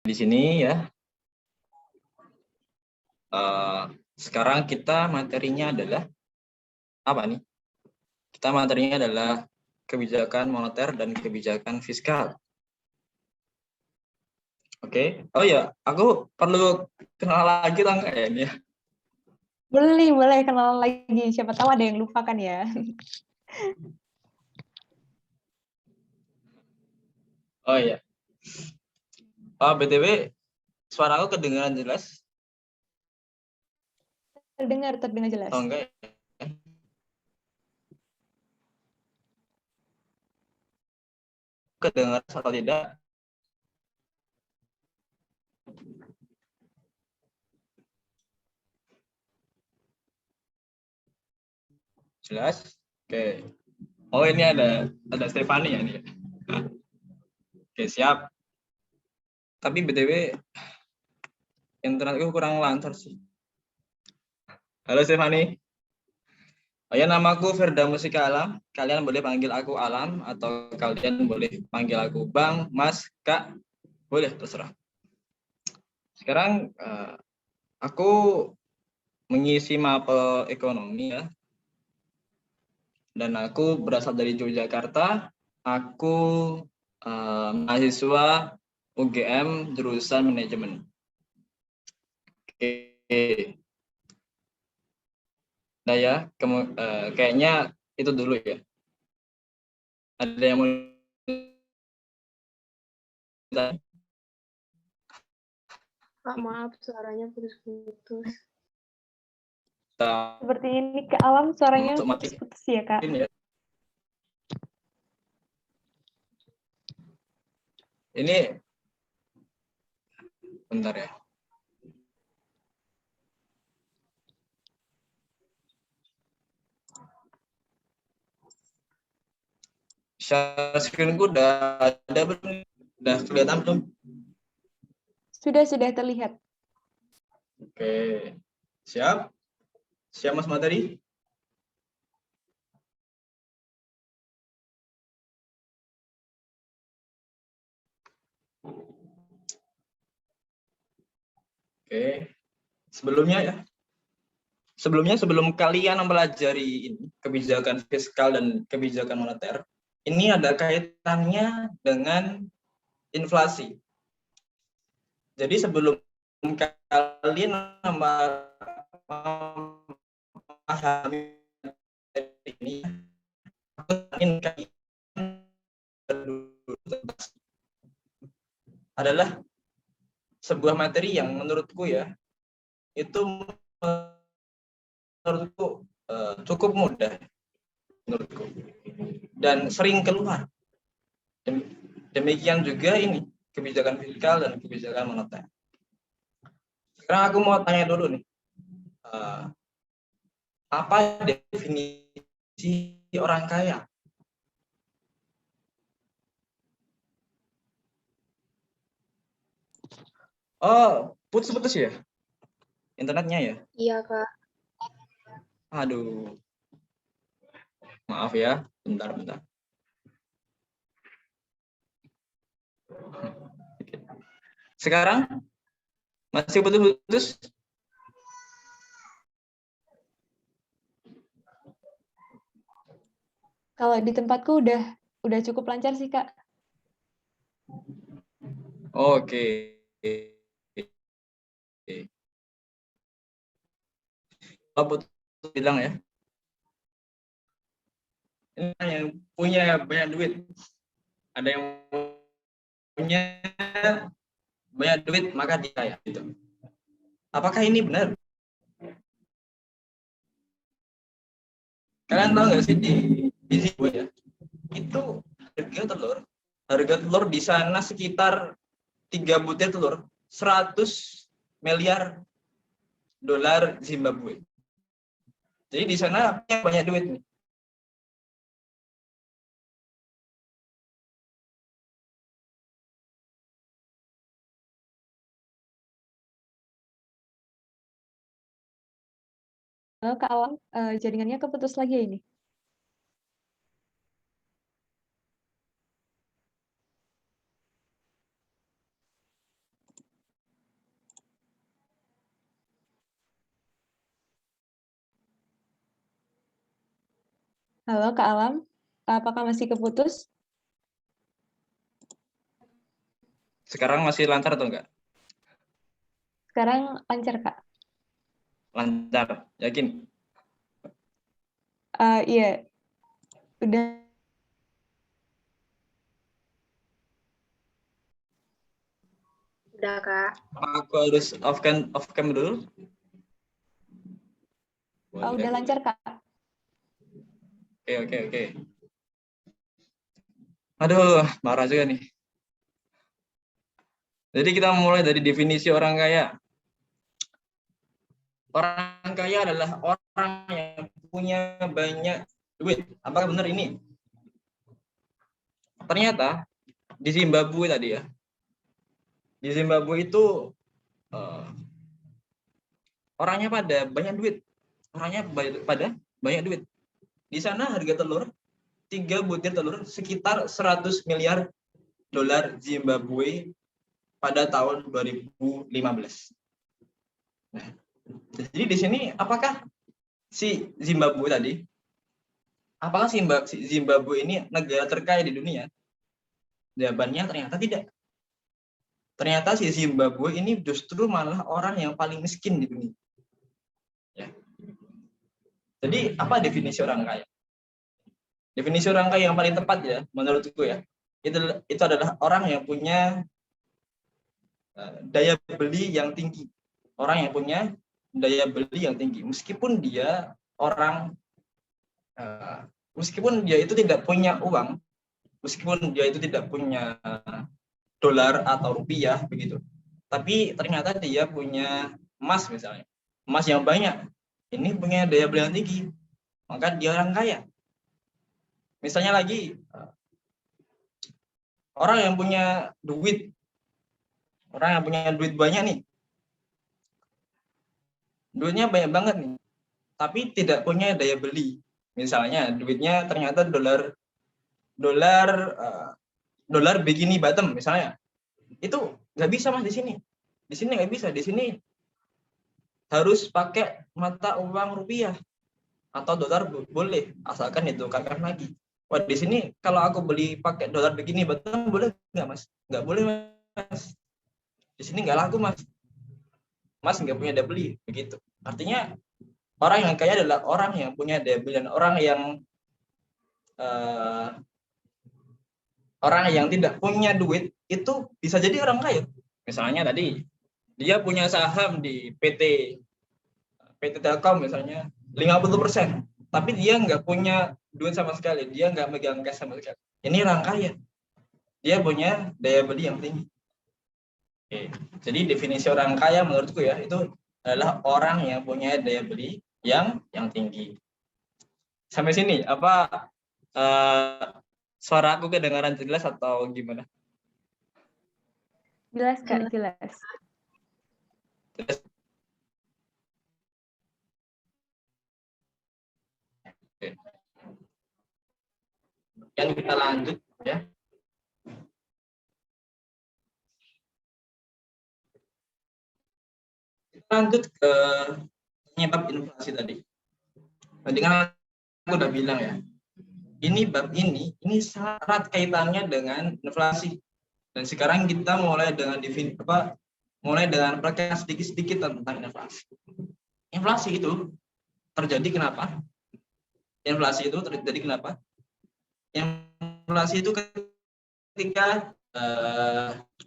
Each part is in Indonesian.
Di sini ya. Sekarang kita materinya adalah apa nih? Kita materinya adalah kebijakan moneter dan kebijakan fiskal. Oke. Oh ya, aku perlu kenal lagi atau enggak ya ini ya? Boleh kenalan lagi. Siapa tahu ada yang lupa kan ya. Oh iya. BTW, suara aku kedengaran jelas? Terdengar jelas. Oh enggak ya? Kedengaran atau tidak? Jelas? Oke. Oh ini ada Stefani ya ini. Oke, siap. Tapi BTW internetku kurang lancar sih. Halo Stefani. Oh ya, namaku Firda Musika Alam. Kalian boleh panggil aku Alam atau kalian boleh panggil aku Bang, Mas, Kak. Boleh, terserah. Sekarang aku mengisi mapel ekonomi ya. Dan aku berasal dari Yogyakarta. Aku mahasiswa UGM jurusan manajemen. Oke. Nah ya, kayaknya itu dulu ya. Ada yang mau ditanya? Kak, maaf suaranya putus-putus. Seperti ini ke Alam suaranya Masuk mati. putus-putus ya, Kak. Ini ya. Ini bentar ya. Share screen-ku udah ada belum? Udah kelihatan belum? Sudah terlihat. Oke. Siap? Siap Mas Materi? Oke. Sebelum kalian mempelajari ini, kebijakan fiskal dan kebijakan moneter, ini ada kaitannya dengan inflasi. Jadi sebelum kalian memahami ini, aku ingin kalian adalah sebuah materi yang menurutku ya, itu menurutku cukup mudah menurutku dan sering keluar. Demikian juga ini kebijakan fiskal dan kebijakan moneter. Sekarang aku mau tanya dulu nih, apa definisi orang kaya? Oh, putus-putus ya internetnya ya? Iya, Kak. Aduh, maaf ya, bentar. Sekarang masih putus-putus? Kalau di tempatku udah cukup lancar sih, Kak. Oke. Kalau putus bilang ya. Ini yang punya banyak duit. Ada yang punya banyak duit maka dia kaya gitu. Apakah ini benar? Kalian tahu nggak sih di sini ya? Itu harga telur di sana sekitar 3 butir telur 100 miliar dolar Zimbabwe. Jadi di sana banyak duit nih. Halo, Kak Alam, jaringannya keputus lagi ya ini? Halo Kak Alam, apakah masih keputus? Sekarang masih lancar atau enggak? Sekarang lancar Kak. Lancar, yakin? Iya, udah. Udah, Kak. Aku harus off cam dulu. Udah Boleh. lancar Kak. Oke. Aduh, marah juga nih. Jadi kita mulai dari definisi orang kaya. Orang kaya adalah orang yang punya banyak duit. Apakah benar ini? Ternyata di Zimbabwe tadi ya. Di Zimbabwe itu orangnya pada banyak duit. Orangnya pada banyak duit. Di sana harga telur 3 butir telur sekitar 100 miliar dolar Zimbabwe pada tahun 2015. Nah, jadi di sini apakah si Zimbabwe tadi, apakah si Zimbabwe ini negara terkaya di dunia? Jawabannya ternyata tidak. Ternyata si Zimbabwe ini justru malah orang yang paling miskin di dunia. Ya. Jadi apa definisi orang kaya? Definisi orang kaya yang paling tepat ya, menurutku ya, itu adalah orang yang punya daya beli yang tinggi. Orang yang punya daya beli yang tinggi, meskipun dia orang, meskipun dia itu tidak punya uang, meskipun dia itu tidak punya dolar atau rupiah begitu, tapi ternyata dia punya emas misalnya, emas yang banyak, ini punya daya beli yang tinggi, maka dia orang kaya. Misalnya lagi, orang yang punya duit, orang yang punya duit banyak nih, duitnya banyak banget nih, tapi tidak punya daya beli. Misalnya duitnya ternyata dolar bikini bottom misalnya, itu nggak bisa mas di sini. Di sini nggak bisa. Di sini harus pakai mata uang rupiah atau dolar boleh, asalkan ditukarkan lagi. Wah di sini kalau aku beli pakai dolar bikini bottom boleh nggak mas? Nggak boleh mas. Di sini nggak laku mas. Mas nggak punya daya beli begitu. Artinya orang yang kaya adalah orang yang punya daya beli, dan orang yang tidak punya duit itu bisa jadi orang kaya. Misalnya tadi dia punya saham di PT Telkom misalnya 50%, tapi dia nggak punya duit sama sekali, dia nggak megang cash sama sekali. Ini orang kaya, dia punya daya beli yang tinggi. Oke. Jadi definisi orang kaya menurutku ya itu adalah orang yang punya daya beli yang tinggi. Sampai sini apa suara aku kedengaran jelas atau gimana? Jelas Kak, jelas. Jelas. Oke. Yang kita lanjut ya. Kita lanjut ke penyebab inflasi tadi. Tadi kan aku udah bilang ya. Bab ini sangat erat kaitannya dengan inflasi. Dan sekarang kita mulai dengan perkenalan sedikit-sedikit tentang inflasi. Inflasi itu terjadi kenapa? Inflasi itu terjadi kenapa? Inflasi itu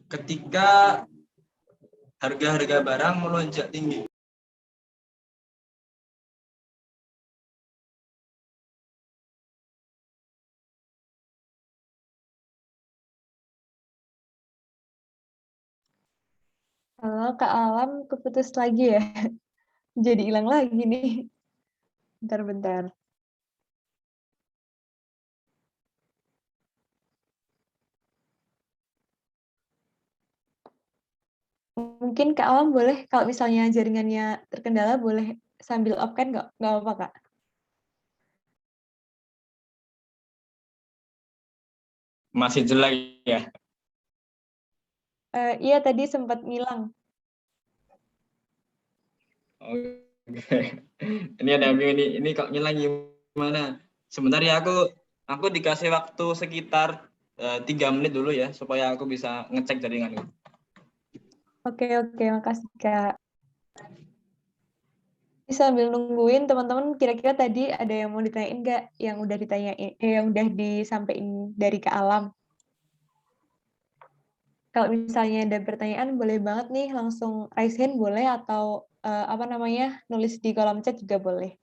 ketika harga-harga barang melonjak tinggi. Halo Kak Alam, keputus lagi ya? Jadi hilang lagi nih. Bentar-bentar. Mungkin Kak Alam boleh, kalau misalnya jaringannya terkendala, boleh sambil off kan nggak apa-apa Kak? Masih jelek ya. Iya tadi sempat ngilang. Oke. Ini ada yang bingung ini kok ngilang gimana? Sebentar ya, aku dikasih waktu sekitar 3 menit dulu ya, supaya aku bisa ngecek jaringanku. Oke, makasih Kak. Sambil nungguin teman-teman, kira-kira tadi ada yang mau ditanyain nggak? Yang udah ditanyain, yang udah disampaikan dari Kak Alam. Kalau misalnya ada pertanyaan, boleh banget nih langsung raise hand boleh, atau nulis di kolom chat juga boleh.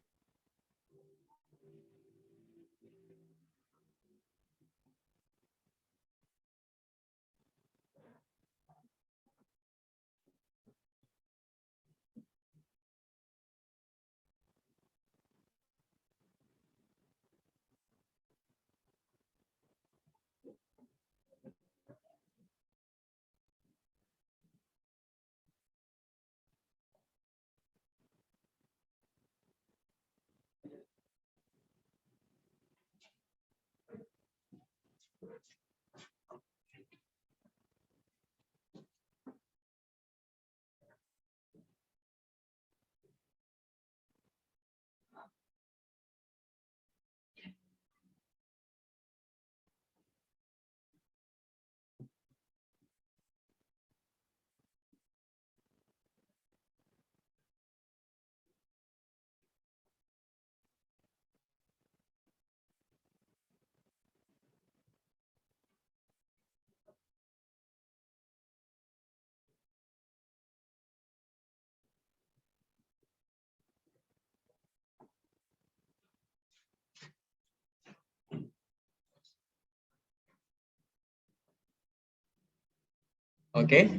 Oke,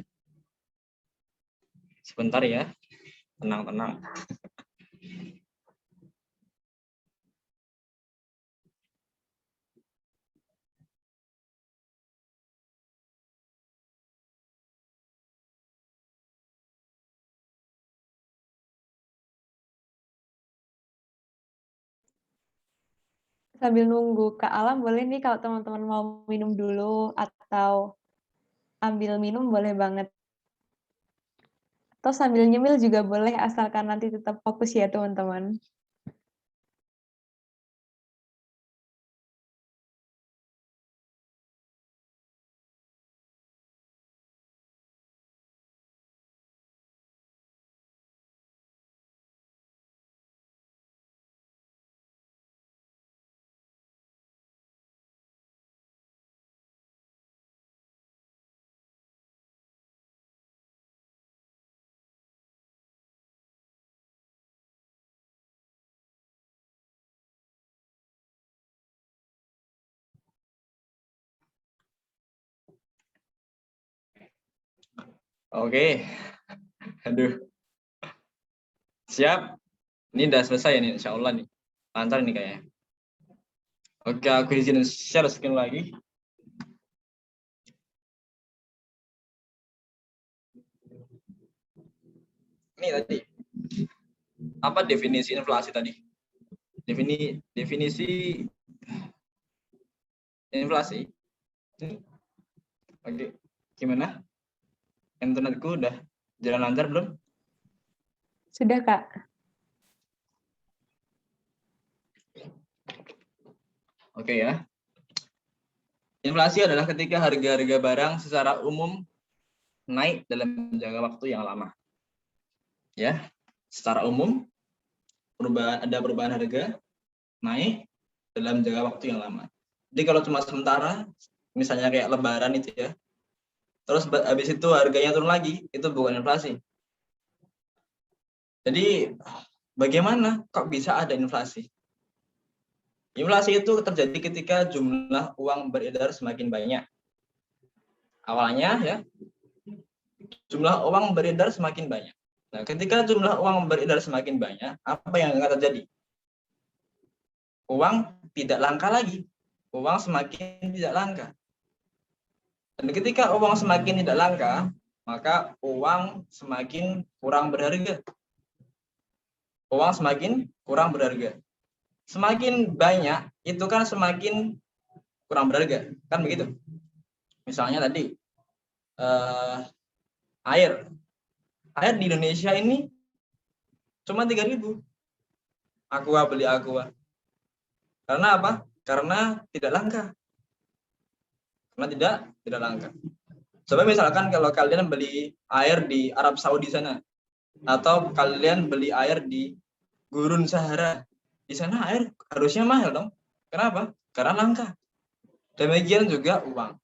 sebentar ya, tenang. Sambil nunggu Kak Alam, boleh nih kalau teman-teman mau minum dulu atau ambil minum boleh banget. Atau sambil nyemil juga boleh, asalkan nanti tetap fokus ya teman-teman. Oke, aduh, siap. Ini udah selesai nih, insya Allah nih, lancar nih kayaknya. Oke, aku izin share screen lagi. Ini tadi, apa definisi inflasi tadi? Definisi inflasi. Oke, gimana? Internetku udah jalan lancar belum? Sudah Kak. Oke ya. Inflasi adalah ketika harga-harga barang secara umum naik dalam jangka waktu yang lama. Ya, secara umum ada perubahan harga naik dalam jangka waktu yang lama. Jadi kalau cuma sementara, misalnya kayak Lebaran itu ya, terus habis itu harganya turun lagi, itu bukan inflasi. Jadi bagaimana kok bisa ada inflasi? Inflasi itu terjadi ketika jumlah uang beredar semakin banyak. Awalnya ya, jumlah uang beredar semakin banyak. Nah, ketika jumlah uang beredar semakin banyak, apa yang akan terjadi? Uang tidak langka lagi. Uang semakin tidak langka. Dan ketika uang semakin tidak langka, maka uang semakin kurang berharga. Uang semakin kurang berharga. Semakin banyak, itu kan semakin kurang berharga. Kan begitu? Misalnya tadi, air. Air di Indonesia ini cuma 3.000. Aqua, beli Aqua. Karena apa? Karena tidak langka. Karena tidak langka. Coba misalkan kalau kalian beli air di Arab Saudi sana, atau kalian beli air di Gurun Sahara, di sana air harusnya mahal dong. Kenapa? Karena langka. Demikian juga uang.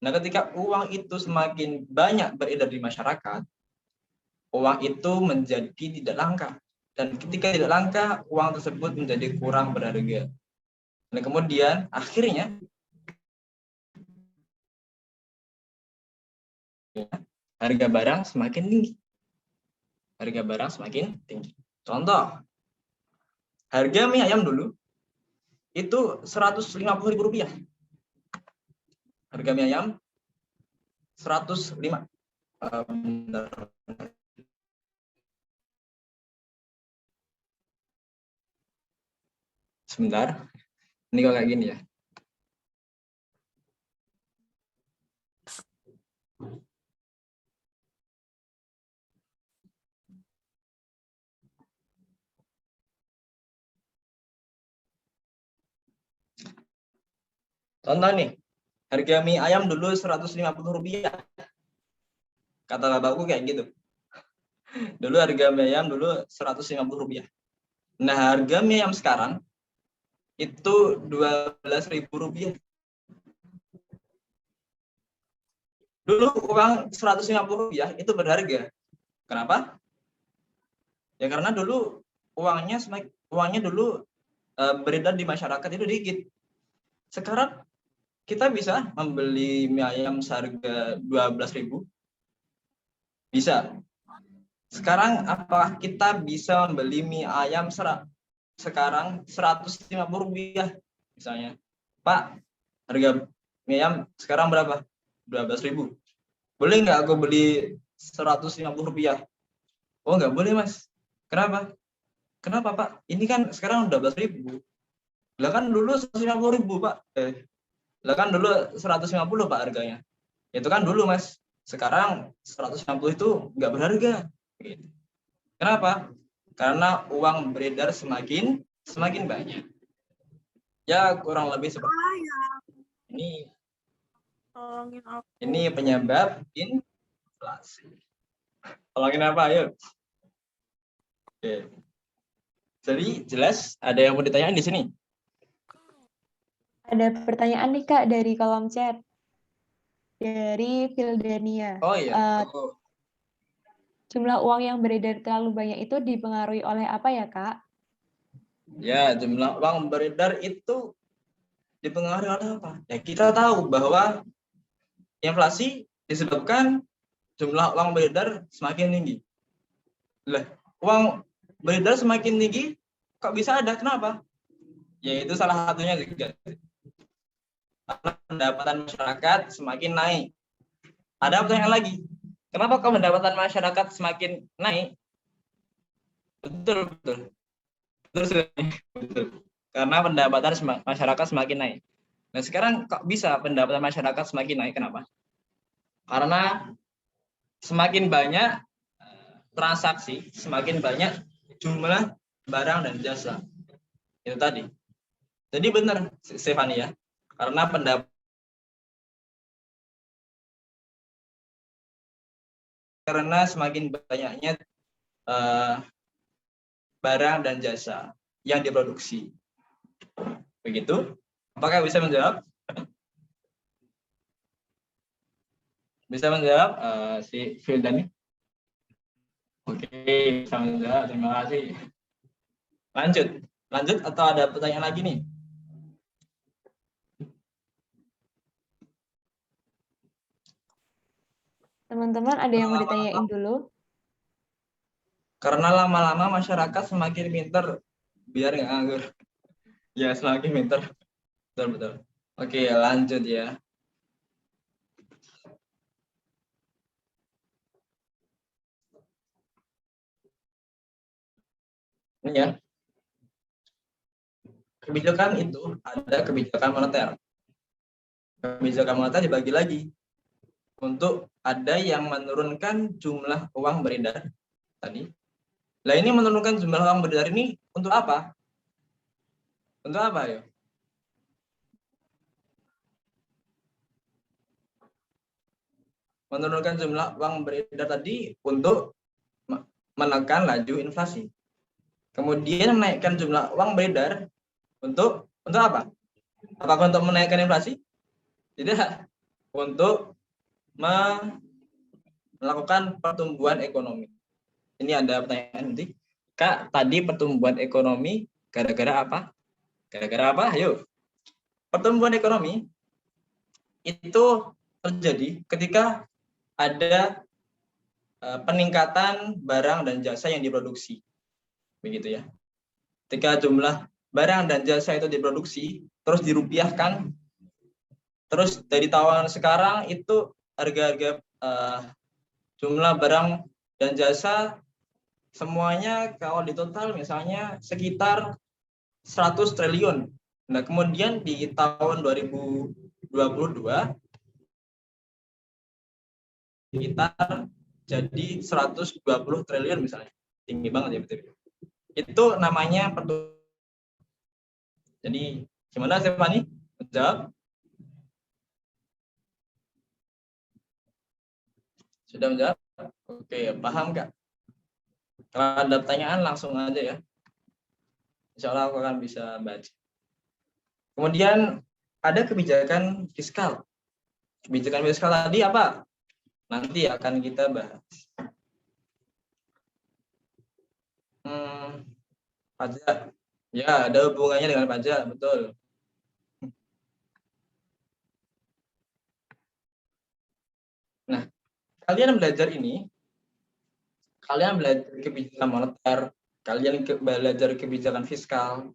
Nah, ketika uang itu semakin banyak beredar di masyarakat, uang itu menjadi tidak langka. Dan ketika tidak langka, uang tersebut menjadi kurang berharga. Dan kemudian akhirnya harga barang semakin tinggi. Harga barang semakin tinggi. Contoh, harga mie ayam dulu itu Rp150.000. Harga mie ayam 105. Sebentar. Ini kok kayak gini ya. Contoh nih, harga mie ayam dulu Rp150. Kata bapakku kayak gitu. Dulu harga mie ayam dulu Rp150. Nah, harga mie ayam sekarang itu Rp12.000. Dulu uang Rp150 itu berharga. Kenapa? Ya karena dulu uangnya dulu beredar di masyarakat itu dikit. Sekarang kita bisa membeli mie ayam seharga 12.000. Bisa. Sekarang apakah kita bisa membeli mie ayam sekarang Rp150 misalnya? Pak, harga mie ayam sekarang berapa? 12.000. Boleh nggak aku beli Rp150? Oh, nggak boleh, Mas. Kenapa? Kenapa, Pak? Ini kan sekarang 12.000. Lah kan dulu 150.000, Pak. Lah kan dulu 150, Pak, harganya. Itu kan dulu, Mas. Sekarang 150 itu nggak berharga. Kenapa? Karena uang beredar semakin banyak. Ya, kurang lebih seperti ini. Ini penyebab inflasi. Tolongin apa, ayo? Oke. Jadi jelas ada yang mau ditanyain di sini? Ada pertanyaan nih Kak dari kolom chat. Dari Vildania. Oh iya. Jumlah uang yang beredar terlalu banyak itu dipengaruhi oleh apa ya Kak? Ya, jumlah uang beredar itu dipengaruhi oleh apa? Ya, kita tahu bahwa inflasi disebabkan jumlah uang beredar semakin tinggi. Lah, uang beredar semakin tinggi, kok bisa ada? Kenapa? Yaitu salah satunya juga karena pendapatan masyarakat semakin naik. Ada pertanyaan lagi, kenapa kok pendapatan masyarakat semakin naik? Betul. Karena pendapatan masyarakat semakin naik. Nah, sekarang kok bisa pendapatan masyarakat semakin naik? Kenapa? Karena semakin banyak transaksi, semakin banyak jumlah barang dan jasa. Itu tadi. Jadi benar, Stefania, karena karena semakin banyaknya barang dan jasa yang diproduksi. Begitu? Apakah bisa menjawab? Bisa menjawab si Fildani? Oke, bisa menjawab. Terima kasih. Lanjut atau ada pertanyaan lagi nih? Teman-teman ada yang mau ditanyain dulu? Karena lama-lama masyarakat semakin pinter biar nggak nganggur. Ya, semakin pinter. Betul. Oke, lanjut ya. Ini ya. Kebijakan itu ada kebijakan moneter. Kebijakan moneter dibagi lagi. Untuk ada yang menurunkan jumlah uang beredar tadi. Lah, ini menurunkan jumlah uang beredar ini untuk apa? Untuk apa ya? Menurunkan jumlah uang beredar tadi untuk menekan laju inflasi. Kemudian menaikkan jumlah uang beredar untuk apa? Apakah untuk menaikkan inflasi? Tidak. Untuk melakukan pertumbuhan ekonomi. Ini ada pertanyaan nanti. Kak, tadi pertumbuhan ekonomi gara-gara apa? Gara-gara apa? Ayo. Pertumbuhan ekonomi itu terjadi ketika ada peningkatan barang dan jasa yang diproduksi. Begitu ya. Ketika jumlah barang dan jasa itu diproduksi, terus dirupiahkan, terus dari tahun sekarang itu harga-harga jumlah barang dan jasa semuanya kalau ditotal misalnya sekitar 100 triliun. Nah, kemudian di tahun 2022 sekitar jadi 120 triliun misalnya. Tinggi banget ya, betul. Itu namanya pertumbuhan. Jadi gimana Stefani? Menjawab? Sudah menjawab? Oke, paham Kak? Kalau ada pertanyaan langsung aja ya. Insya Allah aku akan bisa baca. Kemudian ada kebijakan fiskal. Kebijakan fiskal tadi apa? Nanti akan kita bahas. Pajak. Ya, ada hubungannya dengan pajak, betul. Nah, kalian belajar ini, kalian belajar kebijakan moneter, kalian belajar kebijakan fiskal,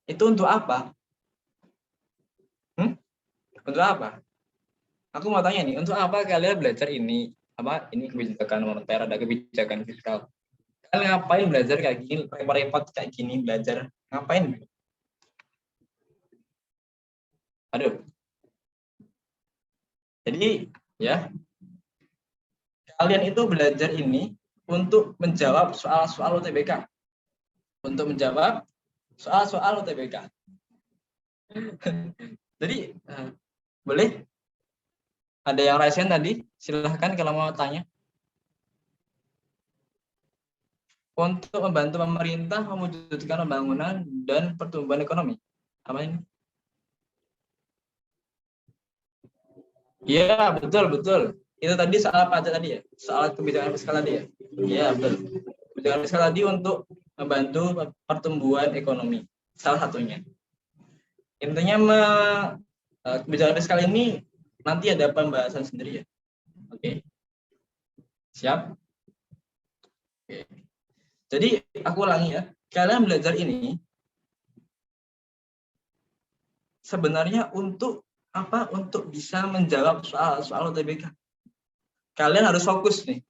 itu untuk apa? Untuk apa? Aku mau tanya nih, untuk apa kalian belajar ini? Apa? Ini kebijakan moneter, ada kebijakan fiskal. Kalian ngapain belajar kayak gini, repot-repot kayak gini belajar? Ngapain? Aduh. Jadi, ya, kalian itu belajar ini untuk menjawab soal-soal UTBK. Untuk menjawab soal-soal UTBK. Jadi, boleh? Ada yang raisen tadi? Silahkan kalau mau tanya. Untuk membantu pemerintah mewujudkan pembangunan dan pertumbuhan ekonomi. Apa ini? Iya, betul. Itu tadi soal pajak tadi ya? Soal kebijakan fiskal tadi ya? Iya, betul. Kebijakan fiskal tadi untuk membantu pertumbuhan ekonomi. Salah satunya. Intinya kebijakan fiskal ini nanti ada pembahasan sendiri ya. Oke. Siap? Oke. Jadi aku ulangi ya. Kalian belajar ini sebenarnya untuk apa? Untuk bisa menjawab soal UTBK. Kalian harus fokus nih.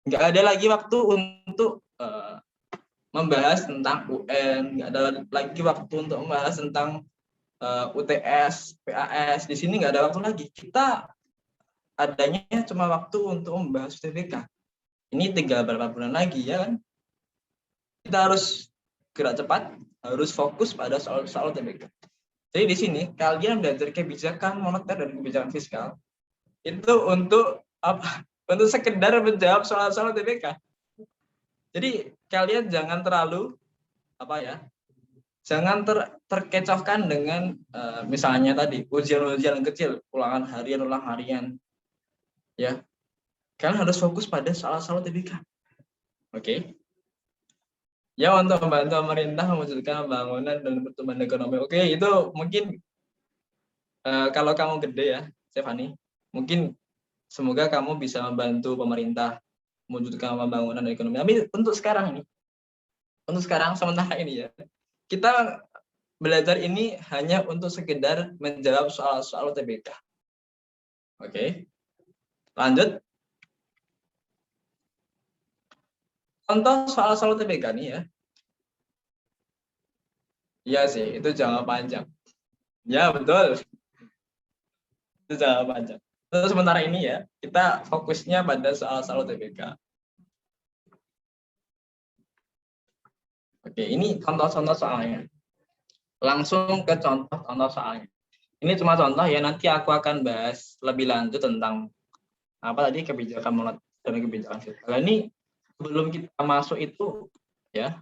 Nggak ada lagi waktu untuk membahas tentang UN, nggak ada lagi waktu untuk membahas tentang UTS, PAS. Di sini nggak ada waktu lagi. Kita adanya cuma waktu untuk membahas UTBK. Ini tinggal berapa bulan lagi ya kan? Kita harus gerak cepat, harus fokus pada soal UTBK. Jadi di sini kalian belajar kebijakan moneter dan kebijakan fiskal itu untuk apa? Untuk sekedar menjawab soal-soal UTBK. Jadi kalian jangan terlalu apa ya? Jangan terkecohkan dengan misalnya tadi ujian-ujian kecil, ulangan harian. Ya. Kalian harus fokus pada soal-soal UTBK. Oke. Ya, untuk membantu pemerintah mewujudkan pembangunan dan pertumbuhan ekonomi. Oke, itu mungkin kalau kamu gede ya, Stefani, mungkin semoga kamu bisa membantu pemerintah mewujudkan pembangunan ekonomi. Tapi untuk sekarang sementara ini ya, kita belajar ini hanya untuk sekedar menjawab soal-soal UTBK. Oke, lanjut. Contoh soal-soal UTBK nih ya. Iya sih, itu jangka panjang. Ya, betul. Itu jangka panjang. Terus sementara ini ya, kita fokusnya pada soal-soal UTBK. Oke, ini contoh-contoh soalnya. langsung ke contoh soalnya. Ini cuma contoh ya, nanti aku akan bahas lebih lanjut tentang apa tadi kebijakan moneter dan kebijakan fiskal. Ini sebelum kita masuk itu ya,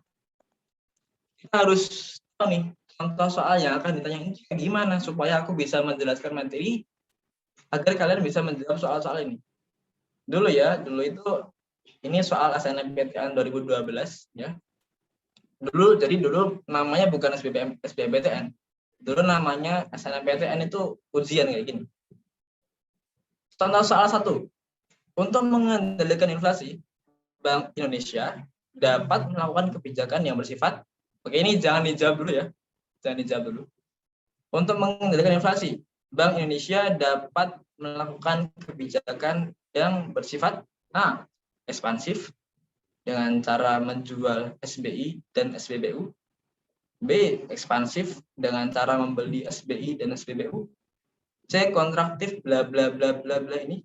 kita harus tahu nih contoh soal yang akan ditanya ini gimana supaya aku bisa menjelaskan materi agar kalian bisa menjawab soal-soal ini. Dulu itu ini soal SNMPTN 2012 ya. Dulu namanya bukan SBMPTN. Dulu namanya SNMPTN itu ujian kayak gini. Contoh soal 1. Untuk mengendalikan inflasi, Bank Indonesia dapat melakukan kebijakan yang bersifat, oke ini jangan dijawab dulu ya. Jangan dijawab dulu. Untuk mengendalikan inflasi, Bank Indonesia dapat melakukan kebijakan yang bersifat A. Ekspansif dengan cara menjual SBI dan SPBU. B. Ekspansif dengan cara membeli SBI dan SPBU. C. Kontraktif bla bla bla bla bla ini.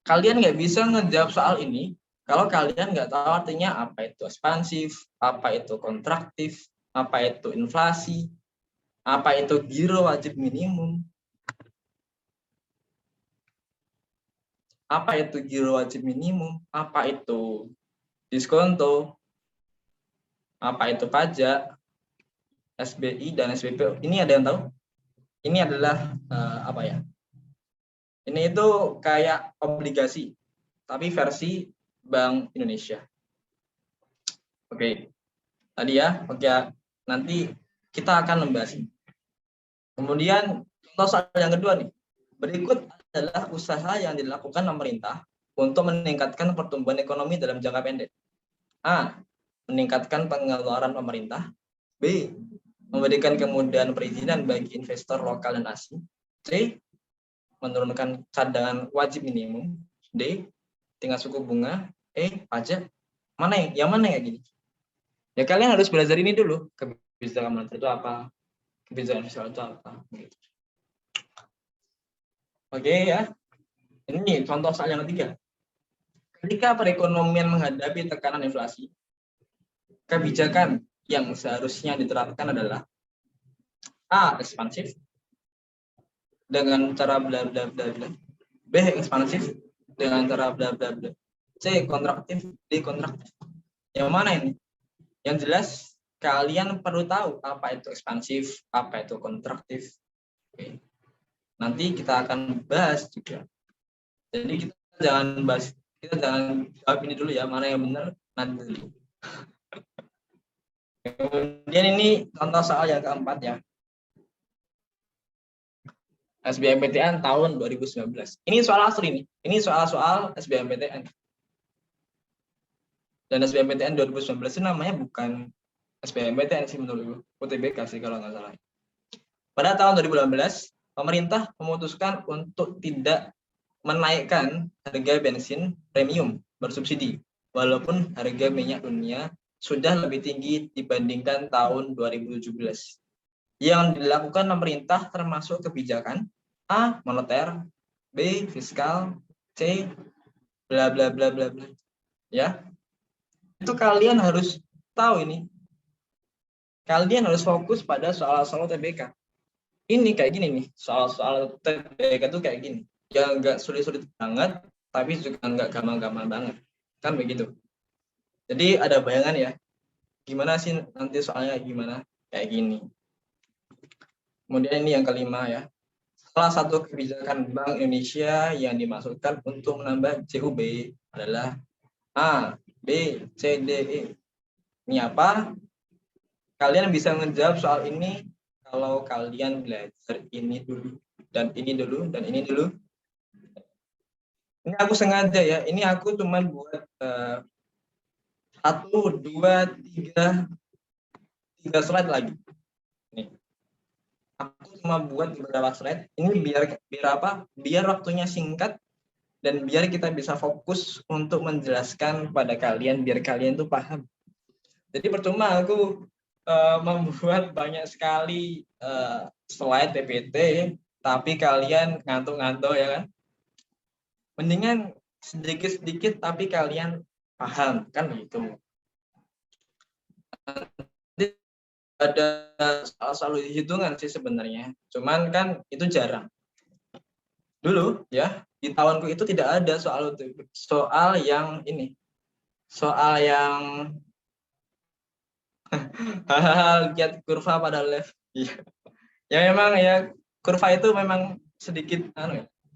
Kalian nggak bisa ngejawab soal ini kalau kalian nggak tahu artinya apa itu ekspansif, apa itu kontraktif, apa itu inflasi, apa itu giro wajib minimum, apa itu giro wajib minimum, apa itu diskonto, apa itu pajak, SBI dan SPBU. Ini ada yang tahu? Ini adalah apa ya? Ini itu kayak obligasi, tapi versi Bank Indonesia. Oke, tadi ya. Oke, nanti kita akan membahas ini. Kemudian contoh soal yang kedua nih. Berikut adalah usaha yang dilakukan pemerintah untuk meningkatkan pertumbuhan ekonomi dalam jangka pendek. A. Meningkatkan pengeluaran pemerintah. B. Memberikan kemudahan perizinan bagi investor lokal dan asing. C. Menurunkan cadangan wajib minimum. D. Tingkat suku bunga. E. Pajak. Mana yang mana ya gini? Ya kalian harus belajar ini dulu. Kebijakan moneter itu apa? Kebijakan fiskal itu apa? Gitu. Oke ya. Ini contoh soal yang ketiga. Ketika perekonomian menghadapi tekanan inflasi, kebijakan yang seharusnya diterapkan adalah A. Ekspansif dengan cara bla bla bla bla. B. Ekspansif dengan cara bla bla bla. C. Kontraktif. D. Kontraktif. Yang mana ini? Yang jelas kalian perlu tahu apa itu ekspansif, apa itu kontraktif. Oke. Nanti kita akan bahas juga. Jadi kita jangan jawab ini dulu ya, mana yang benar nanti dulu. Kemudian ini contoh soal yang keempat ya. SBMPTN tahun 2019. Ini soal asli nih. Ini soal SBMPTN. Dan SBMPTN 2019 itu namanya bukan SBMPTN sih menurut UTBK sih kalau nggak salah. Pada tahun 2018, pemerintah memutuskan untuk tidak menaikkan harga bensin premium bersubsidi, walaupun harga minyak dunia sudah lebih tinggi dibandingkan tahun 2017. Yang dilakukan pemerintah termasuk kebijakan A. Moneter, B. Fiskal, C. Bla bla bla bla bla. Ya, itu kalian harus tahu ini. Kalian harus fokus pada soal-soal TBK. Ini kayak gini nih, soal-soal TBK itu kayak gini. Ya nggak sulit-sulit banget, tapi juga nggak gampang-gampang banget. Kan begitu. Jadi ada bayangan ya, gimana sih nanti soalnya gimana? Kayak gini. Kemudian ini yang kelima ya. Salah satu kebijakan Bank Indonesia yang dimaksudkan untuk menambah CUB adalah A, B, C, D, E. Ini apa? Kalian bisa menjawab soal ini kalau kalian belajar ini dulu, dan ini dulu, dan ini dulu. Ini aku sengaja ya, ini aku cuma buat 1, 2, 3 slide lagi. Nih. Aku cuma buat beberapa slide, ini biar apa? Biar waktunya singkat, dan biar kita bisa fokus untuk menjelaskan pada kalian, biar kalian tuh paham. Jadi percuma aku membuat banyak sekali slide PPT, tapi kalian ngantuk-ngantuk ya kan. Mendingan sedikit-sedikit tapi kalian paham kan begitu. ada soal hitungan sih sebenarnya. Cuman kan itu jarang. Dulu ya di tahunku itu tidak ada soal yang ini, soal yang hal lihat kurva pada left. Iya. Ya memang ya kurva itu memang sedikit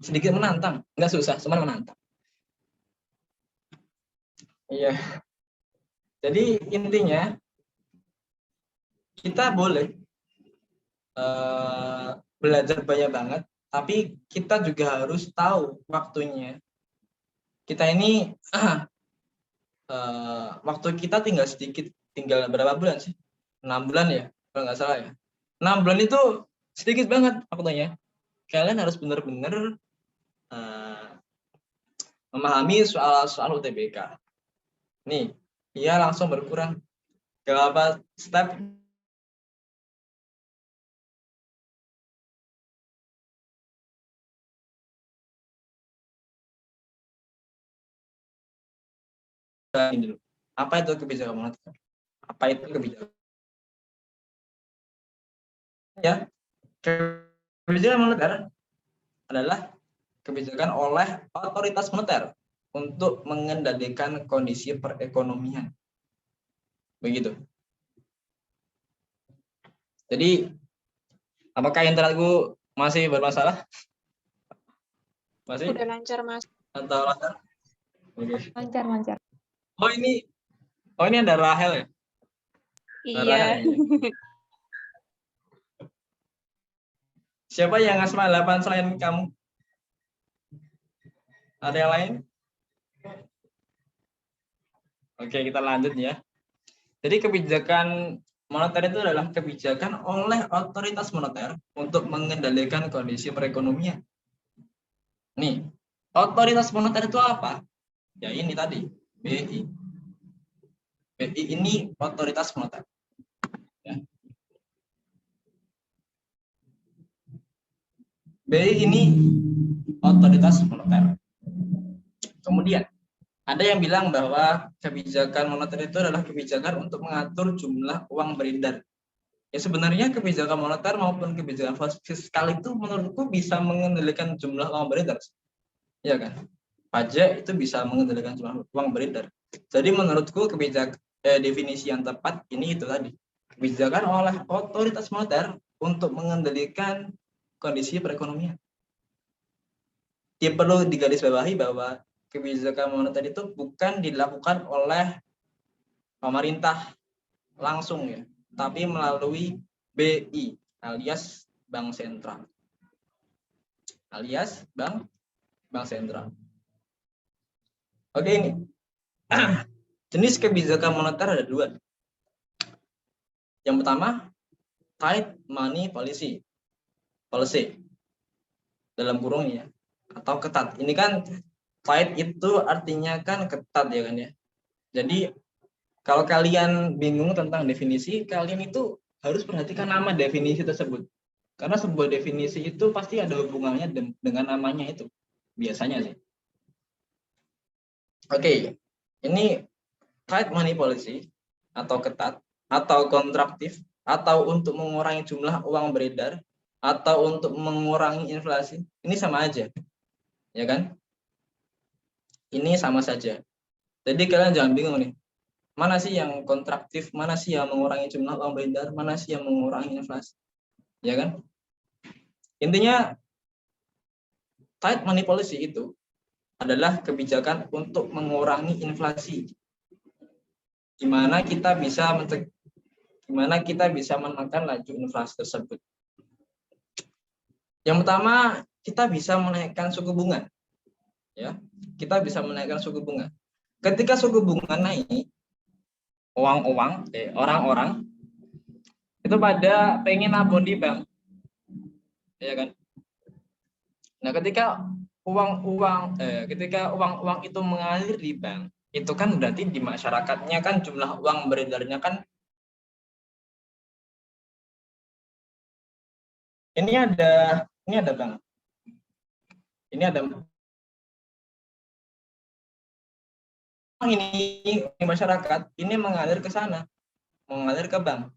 sedikit menantang, nggak susah, cuma menantang. Iya. Jadi intinya kita boleh belajar banyak banget, tapi kita juga harus tahu waktunya. Kita ini waktu kita tinggal sedikit, tinggal berapa bulan sih? 6 bulan ya, kalau nggak salah ya. 6 bulan itu sedikit banget waktunya. Kalian harus benar-benar memahami soal-soal UTBK. Nih, dia langsung berkurang. Berapa step ini dulu. Apa itu kebijakan moneter? Apa itu kebijakan? Ya, kebijakan moneter adalah kebijakan oleh otoritas moneter untuk mengendalikan kondisi perekonomian. Begitu. Jadi, apakah internetku masih bermasalah? Masih? Udah lancar, Mas. Atau lancar? Oke. Lancar. Oh ini ada Rahel ya? Iya. Rahel, ya. Siapa yang asma 8 selain kamu? Ada yang lain? Oke, kita lanjut ya. Jadi kebijakan moneter itu adalah kebijakan oleh otoritas moneter untuk mengendalikan kondisi perekonomian. Nih, otoritas moneter itu apa? Ya ini tadi, BI. BI ini otoritas moneter. Ya. BI ini otoritas moneter. Kemudian, ada yang bilang bahwa kebijakan moneter itu adalah kebijakan untuk mengatur jumlah uang beredar. Ya sebenarnya kebijakan moneter maupun kebijakan fiskal itu menurutku bisa mengendalikan jumlah uang beredar. Ya kan? Pajak itu bisa mengendalikan jumlah uang beredar. Jadi menurutku definisi yang tepat ini itu tadi. Kebijakan oleh otoritas moneter untuk mengendalikan kondisi perekonomian. Dia perlu digarisbawahi bahwa kebijakan moneter itu bukan dilakukan oleh pemerintah langsung ya, tapi melalui BI alias Bank Sentral. Alias Bank Sentral. Oke ini. Jenis kebijakan moneter ada 2. Yang pertama, tight money policy. Dalam kurung ya, atau ketat. Ini kan tight itu artinya kan ketat ya kan ya. Jadi kalau kalian bingung tentang definisi, kalian itu harus perhatikan nama definisi tersebut. Karena sebuah definisi itu pasti ada hubungannya dengan namanya itu. Biasanya sih. Oke, ini tight money policy atau ketat atau kontraktif atau untuk mengurangi jumlah uang beredar atau untuk mengurangi inflasi. Ini sama aja. Ya kan? Ini sama saja. Jadi kalian jangan bingung nih. Mana sih yang kontraktif, mana sih yang mengurangi jumlah uang beredar, mana sih yang mengurangi inflasi. Ya kan? Intinya tight money policy itu adalah kebijakan untuk mengurangi inflasi. Gimana kita bisa menekan laju inflasi tersebut. Yang pertama, kita bisa menaikkan suku bunga. Ya, kita bisa menaikkan suku bunga. Ketika suku bunga naik, orang-orang itu pada pengen nabung di bank, ya kan? Nah, ketika uang-uang itu mengalir di bank, itu kan berarti di masyarakatnya kan jumlah uang beredarnya kan ini ada bank. Ini ada ini masyarakat ini mengalir ke sana, mengalir ke bank.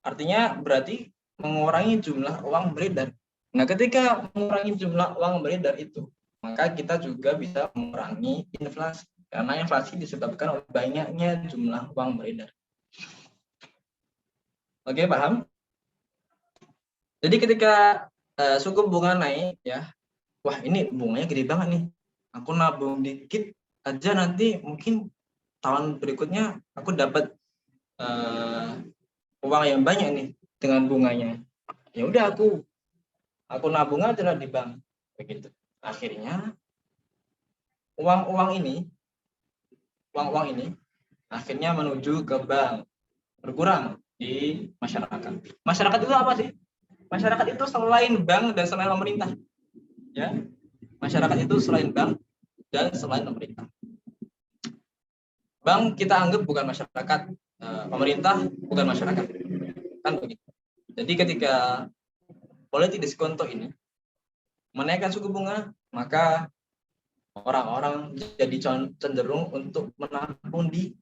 Artinya berarti mengurangi jumlah uang beredar. Nah, ketika mengurangi jumlah uang beredar itu, maka kita juga bisa mengurangi inflasi. Karena inflasi disebabkan oleh banyaknya jumlah uang beredar. Oke, paham? Jadi ketika suku bunga naik, ya, wah ini bunganya gede banget nih. Aku nabung dikit aja nanti mungkin tahun berikutnya aku dapat uang yang banyak nih dengan bunganya. Ya udah aku nabung aja lah di bank, begitu. Akhirnya uang ini akhirnya menuju ke bank, berkurang di masyarakat. Masyarakat itu apa sih? Masyarakat itu selain bank dan selain pemerintah, ya. Masyarakat itu selain bank dan selain pemerintah. Bank kita anggap bukan masyarakat, pemerintah bukan masyarakat, kan begitu. Jadi ketika politik diskonto ini menaikkan suku bunga, maka orang-orang jadi cenderung untuk menabung di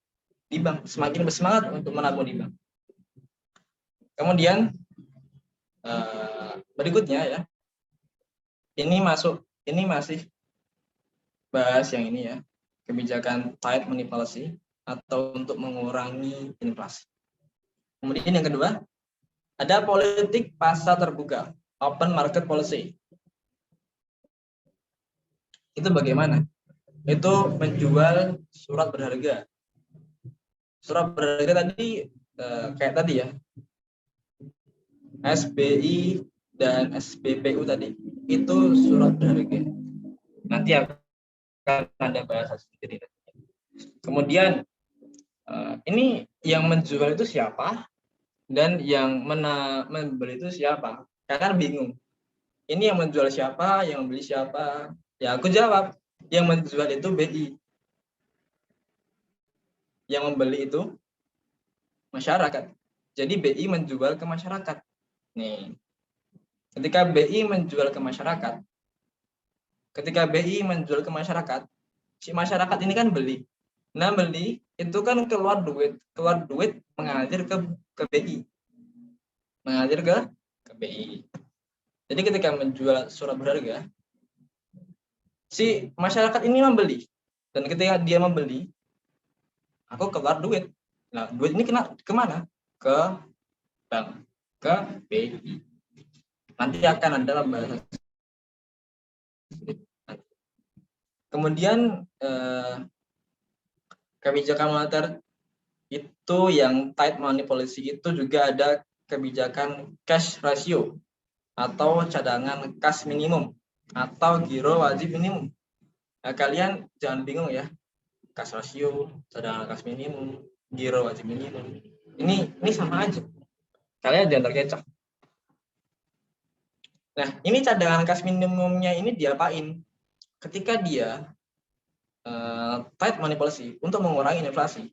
bank, semakin bersemangat untuk menabung di bank. Kemudian berikutnya ya, ini masih bahas yang ini ya, kebijakan tight money policy atau untuk mengurangi inflasi. Kemudian yang kedua, ada politik pasar terbuka, open market policy. Itu bagaimana? Itu menjual surat berharga. Surat berharga tadi kayak tadi ya, SBI dan SBPU tadi, itu surat berharga. Nanti akan ada bahasa sendiri. Kemudian ini yang menjual itu siapa dan yang membeli itu siapa? Karena bingung. Ini yang menjual siapa, yang membeli siapa? Ya aku jawab, yang menjual itu BI. Yang membeli itu masyarakat. Jadi BI menjual ke masyarakat. Nih. Ketika BI menjual ke masyarakat, si masyarakat ini kan beli. Nah, beli itu kan keluar duit mengalir ke BI. Mengalir ke BI. Jadi ketika menjual surat berharga, si masyarakat ini membeli. Dan ketika dia membeli, aku keluar duit. Nah, duit ini kemana? Ke bank, ke BI. Nanti akan ada bahasa. Kemudian kebijakan moneter itu yang tight money policy itu juga ada kebijakan cash ratio atau cadangan kas minimum atau giro wajib minimum. Nah, kalian jangan bingung ya, cash ratio, cadangan kas minimum, giro wajib minimum. Ini sama aja. Kalian jangan terkecoh. Nah, ini cadangan kas minimumnya ini diapain? Ketika dia tight money policy untuk mengurangi inflasi,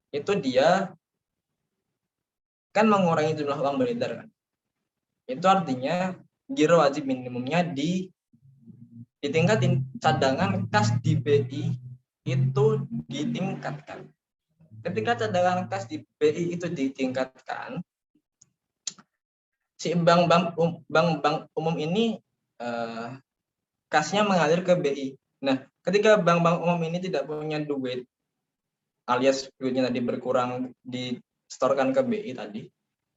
itu dia kan mengurangi jumlah uang beredar kan. Itu artinya giro wajib minimumnya ditingkatin, cadangan kas di BI itu ditingkatkan. Ketika cadangan kas di BI itu ditingkatkan, si bank umum ini kasnya mengalir ke BI. Nah, ketika bank umum ini tidak punya duit, alias duitnya tadi berkurang distorkan ke BI tadi,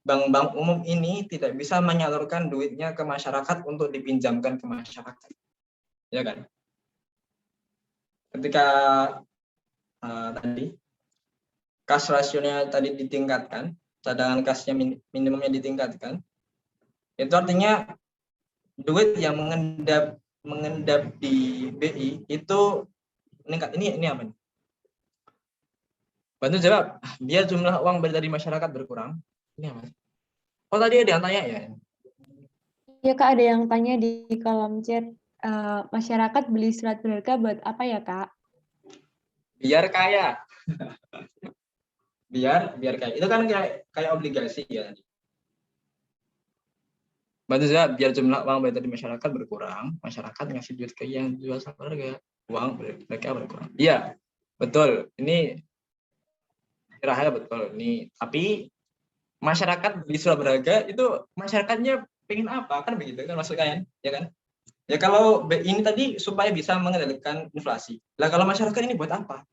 bank umum ini tidak bisa menyalurkan duitnya ke masyarakat untuk dipinjamkan ke masyarakat, ya kan? Ketika tadi kas rasionya tadi ditingkatkan, cadangan kasnya minimumnya ditingkatkan, itu artinya duit yang mengendap di BI itu meningkat. Ini apa nih? Bantu jawab. Biar jumlah uang dari masyarakat berkurang. Ini apa? Oh, tadi ada yang tanya ya? Ya Kak, ada yang tanya di kolom chat, masyarakat beli surat berharga buat apa ya Kak? Biar kaya. biar kaya. Itu kan kayak obligasi ya. Bantu jawab. Biar jumlah uang dari masyarakat berkurang, masyarakat ngasih duit ke yang jual surat berharga, uang mereka berkurang. Iya, betul. Ini Rahel betul. Ini tapi masyarakat di Surabraga itu masyarakatnya pengen apa kan begitu kan maksudnya ya kan? Ya kalau ini tadi supaya bisa mengendalikan inflasi. Lah kalau masyarakat ini buat apa?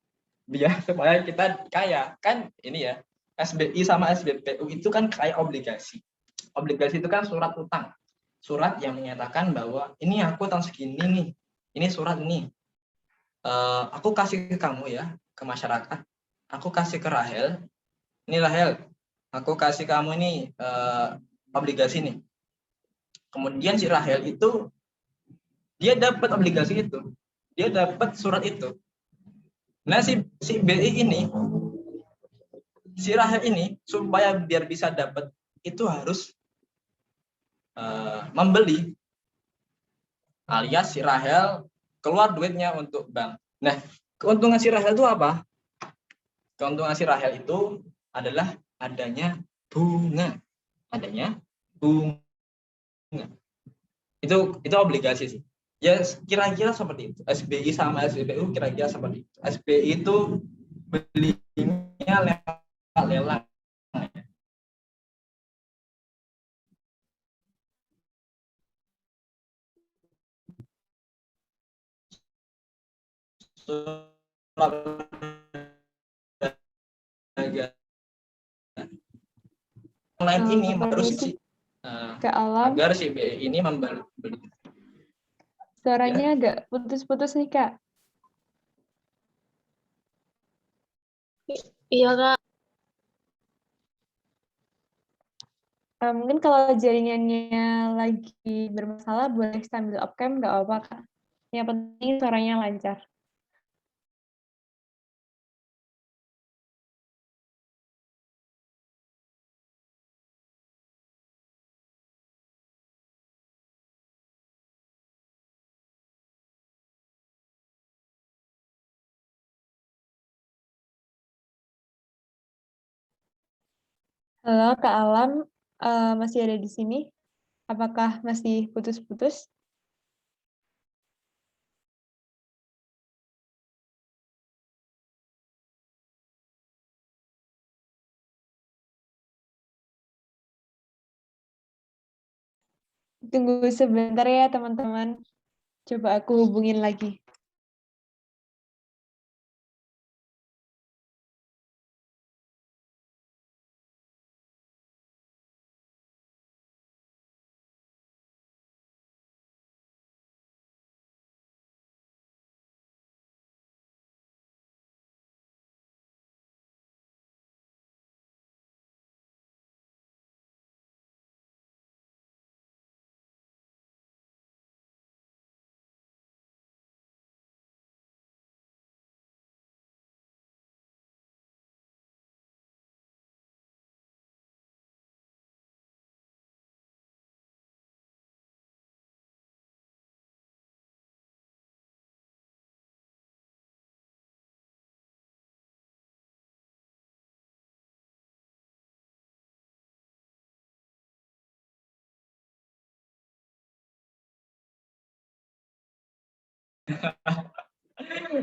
Biar supaya kita kaya kan ini ya. SBI sama SBPU itu kan kayak obligasi. Obligasi itu kan surat utang. Surat yang menyatakan bahwa ini aku tahun segini nih. Ini surat nih. Aku kasih ke kamu ya, ke masyarakat. Aku kasih ke Rahel. Ini Rahel, aku kasih kamu ini obligasi nih. Kemudian si Rahel itu dia dapat obligasi itu, dia dapat surat itu. Nah si BI ini, si Rahel ini supaya biar bisa dapat itu harus membeli, alias si Rahel keluar duitnya untuk bank. Nah keuntungan si Rahel itu apa? Keuntungan si Rahel itu adalah adanya bunga, bunga. Itu obligasi sih. Ya kira-kira seperti itu. SBI sama SBPU kira-kira seperti itu. SBI itu belinya lewat lelang. Online ini harus Permisi, si Kak Alam. agar si BI ini membeli. Suaranya Ya. agak putus-putus nih, Kak. Iya, Kak. Mungkin kalau jaringannya lagi bermasalah, boleh sambil off-cam, nggak apa-apa, Kak. Yang penting suaranya lancar. Halo, Kak Alam. Masih ada di sini? Apakah masih putus-putus? Tunggu sebentar ya, teman-teman. Coba aku hubungin lagi.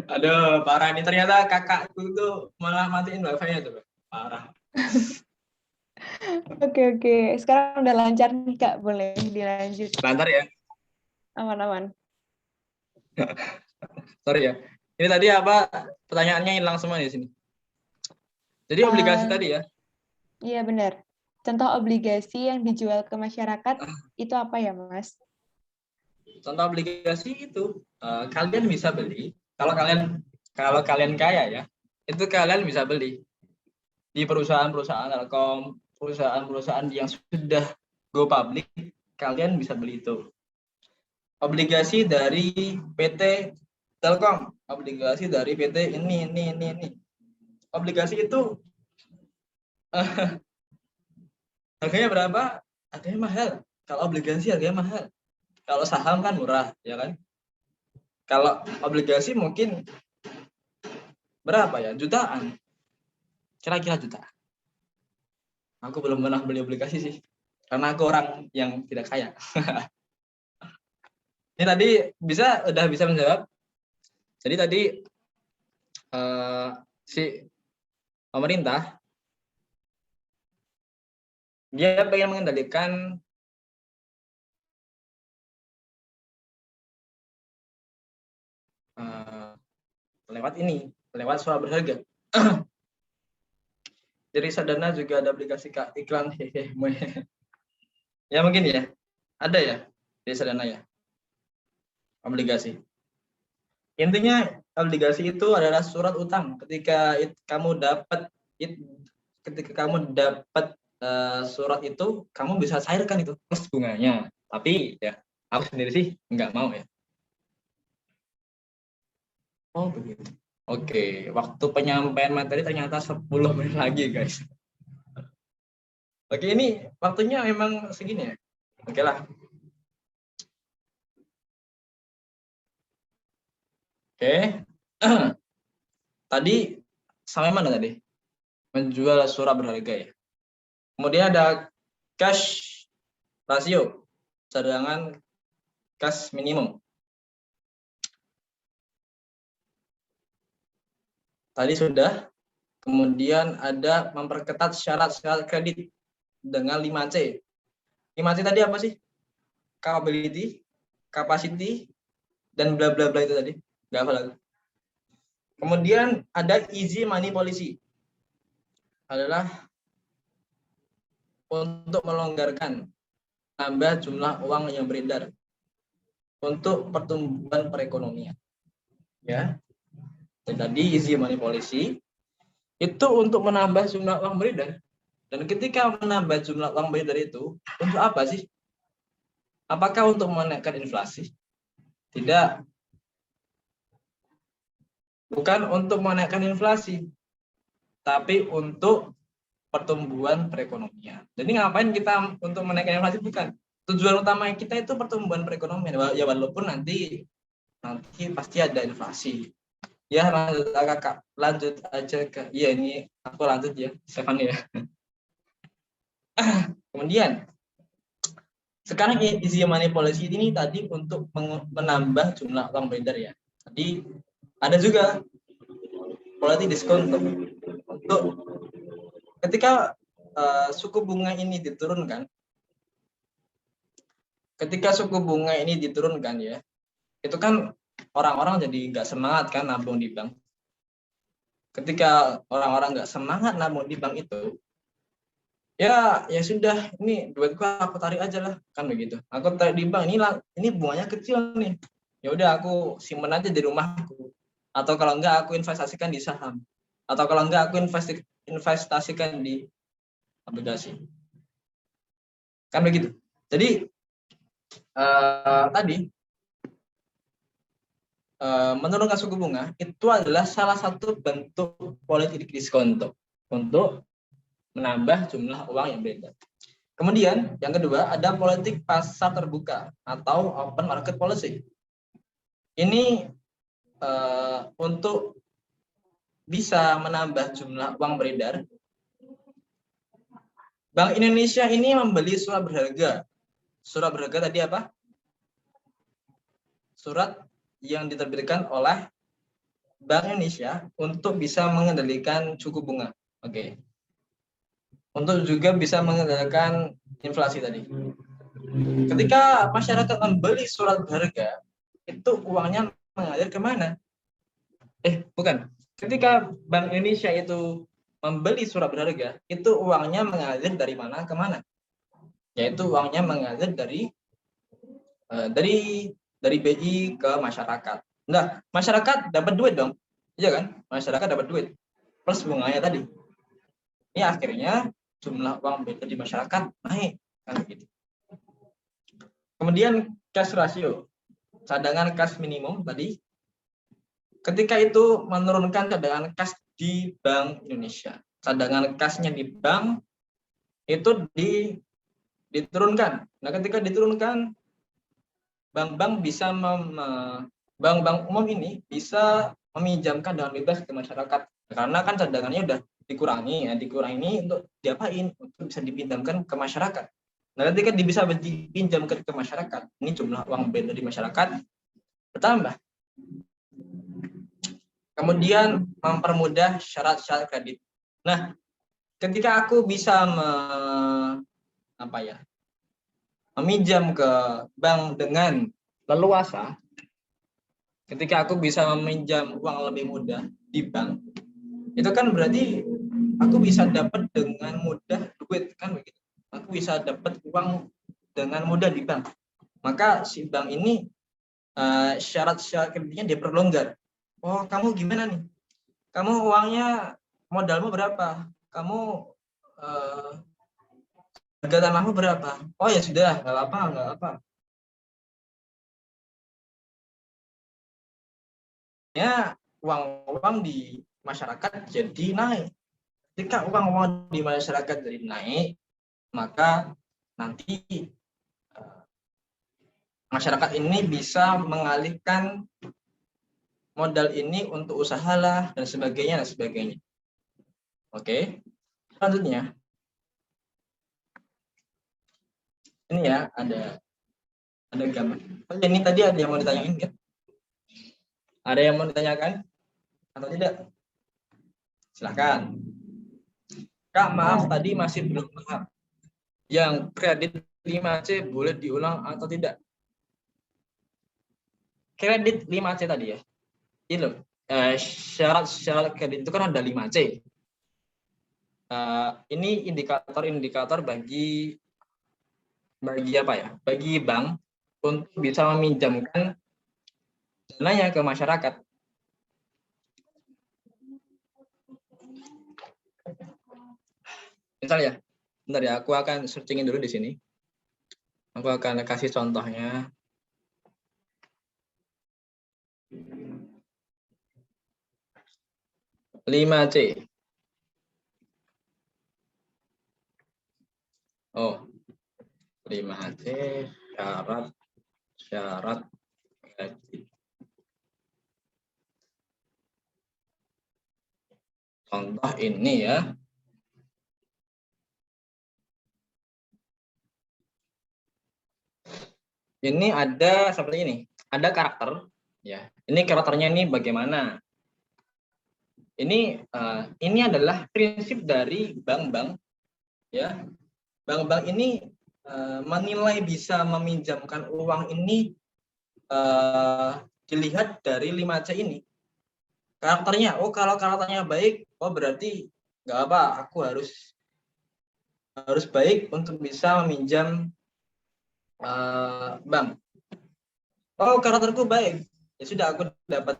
Aduh, parah ini ternyata kakakku tuh malah matiin wifi-nya tuh. Parah. Oke. Sekarang udah lancar nih, Kak. Boleh dilanjut. Lantar ya. Aman-aman. Sorry ya. Ini tadi apa pertanyaannya hilang semua di sini. Jadi obligasi tadi ya. Iya, benar. Contoh obligasi yang dijual ke masyarakat, itu apa ya, Mas? Contoh obligasi itu kalian bisa beli kalau kalian kaya ya, itu kalian bisa beli di perusahaan-perusahaan Telkom, perusahaan-perusahaan yang sudah go public, kalian bisa beli itu. Obligasi dari PT Telkom, obligasi dari PT ini. Obligasi itu harganya berapa? Harganya mahal. Kalau obligasi harganya mahal. Kalau saham kan murah, ya kan? Kalau obligasi mungkin berapa ya? Jutaan. Kira-kira jutaan. Aku belum pernah beli obligasi sih. Karena aku orang yang tidak kaya. Ini tadi udah bisa menjawab. Jadi tadi si pemerintah Dia pengen mengendalikan lewat surat berharga. Di reksadana juga ada aplikasi iklan hehehe. Ya mungkin ya, ada ya di reksadana ya, obligasi. Intinya obligasi itu adalah surat utang. Ketika kamu dapat surat itu, kamu bisa cairkan itu plus bunganya. Tapi ya, aku sendiri sih nggak mau ya. Oh begitu. Oke, waktu penyampaian materi ternyata 10 menit lagi guys. Oke, ini waktunya memang segini ya. Oke lah. Oke. Tadi sampai mana tadi? Menjual surat berharga ya. Kemudian ada cash rasio, cadangan kas minimum. Tadi sudah. Kemudian ada memperketat syarat-syarat kredit dengan 5C. 5C tadi apa sih? Capability, capacity, dan bla bla bla itu tadi. Nggak hafal lagi. Kemudian ada easy money policy. Adalah untuk melonggarkan nambah jumlah uang yang beredar untuk pertumbuhan perekonomian. Ya. Dan tadi easy money policy itu untuk menambah jumlah uang beredar. Dan ketika menambah jumlah uang beredar itu untuk apa sih? Apakah untuk menaikkan inflasi? Tidak. Bukan untuk menaikkan inflasi, tapi untuk pertumbuhan perekonomian. Jadi ngapain kita untuk menaikkan inflasi? Bukan. Tujuan utama kita itu pertumbuhan perekonomian. Ya walaupun nanti pasti ada inflasi. Ya lanjut aja ke. Iya ini aku lanjut ya, Stefan ya. Kemudian sekarang easy money policy ini tadi untuk menambah jumlah uang beredar ya. Tadi ada juga politik diskon untuk ketika suku bunga ini diturunkan. Ketika suku bunga ini diturunkan ya, itu kan orang-orang jadi nggak semangat kan nabung di bank. Ketika orang-orang nggak semangat nabung di bank itu, ya sudah, ini duitku aku tarik aja lah, kan begitu. Aku tarik di bank, ini bunganya kecil nih. Ya udah aku simpen aja di rumahku. Atau kalau enggak aku investasikan di saham. Atau kalau enggak aku investasikan di obligasi. Kan begitu. Jadi tadi menurunkan suku bunga itu adalah salah satu bentuk politik diskon untuk menambah jumlah uang yang beredar. Kemudian yang kedua ada politik pasar terbuka atau open market policy. Ini untuk bisa menambah jumlah uang beredar. Bank Indonesia ini membeli surat berharga. Surat berharga tadi apa? Surat yang diterbitkan oleh Bank Indonesia untuk bisa mengendalikan suku bunga. Oke. Untuk juga bisa mengendalikan inflasi tadi. Ketika masyarakat membeli surat berharga, itu uangnya mengalir kemana? Bukan. Ketika Bank Indonesia itu membeli surat berharga, itu uangnya mengalir dari mana ke mana? Yaitu uangnya mengalir dari BI ke masyarakat. Nah, masyarakat dapat duit dong. Iya kan? Masyarakat dapat duit plus bunganya tadi. Ini akhirnya jumlah uang beredar di masyarakat naik kan begitu. Kemudian cash ratio, cadangan kas minimum tadi. Ketika itu menurunkan cadangan kas di Bank Indonesia. Cadangan kasnya di bank itu diturunkan. Nah, ketika diturunkan, bank-bank bisa bank-bank umum ini bisa meminjamkan dengan bebas ke masyarakat. Karena kan cadangannya udah dikurangi, dikurangi untuk diapain? Untuk bisa dipinjamkan ke masyarakat. Nah, ketika bisa dipinjamkan ke masyarakat, ini jumlah uang beredar di masyarakat bertambah. Kemudian mempermudah syarat-syarat kredit. Nah, ketika aku bisa meminjam ke bank dengan leluasa, ketika aku bisa meminjam uang lebih mudah di bank, itu kan berarti aku bisa dapat dengan mudah duit, kan begitu. Aku bisa dapat uang dengan mudah di bank. Maka si bank ini syarat-syarat kreditnya diperlonggar. Oh, kamu gimana nih? Kamu uangnya, modalmu berapa? Kamu harga tanahmu berapa? Oh ya sudah, nggak apa-apa. Ya, uang-uang di masyarakat jadi naik. Ketika uang-uang di masyarakat jadi naik, maka nanti masyarakat ini bisa mengalihkan modal ini untuk usaha lah dan sebagainya. Oke, selanjutnya ini ya ada gambar. Oh, ini tadi ada yang mau ditanyain kan? Ada yang mau ditanyakan atau tidak? Silakan. Kak, maaf tadi masih belum paham. Yang kredit 5C boleh diulang atau tidak? Kredit 5C tadi ya. Ini loh, syarat kredit itu kan ada 5C. Ini indikator bagi apa ya? Bagi bank untuk bisa meminjamkan dananya ke masyarakat. Misalnya, bentar ya, aku akan searchingin dulu di sini. Aku akan kasih contohnya. Lima C. Oh, 5C syarat kredit. Contoh ini ya. Ini ada seperti ini. Ada karakter ya. Ini karakternya ini bagaimana? Ini adalah prinsip dari bank-bank ya. Bank-bank ini menilai bisa meminjamkan uang ini dilihat dari 5C ini. Karakternya, oh kalau karakternya baik, oh berarti nggak apa, aku harus baik untuk bisa meminjam bank. Oh karakterku baik, ya sudah aku dapat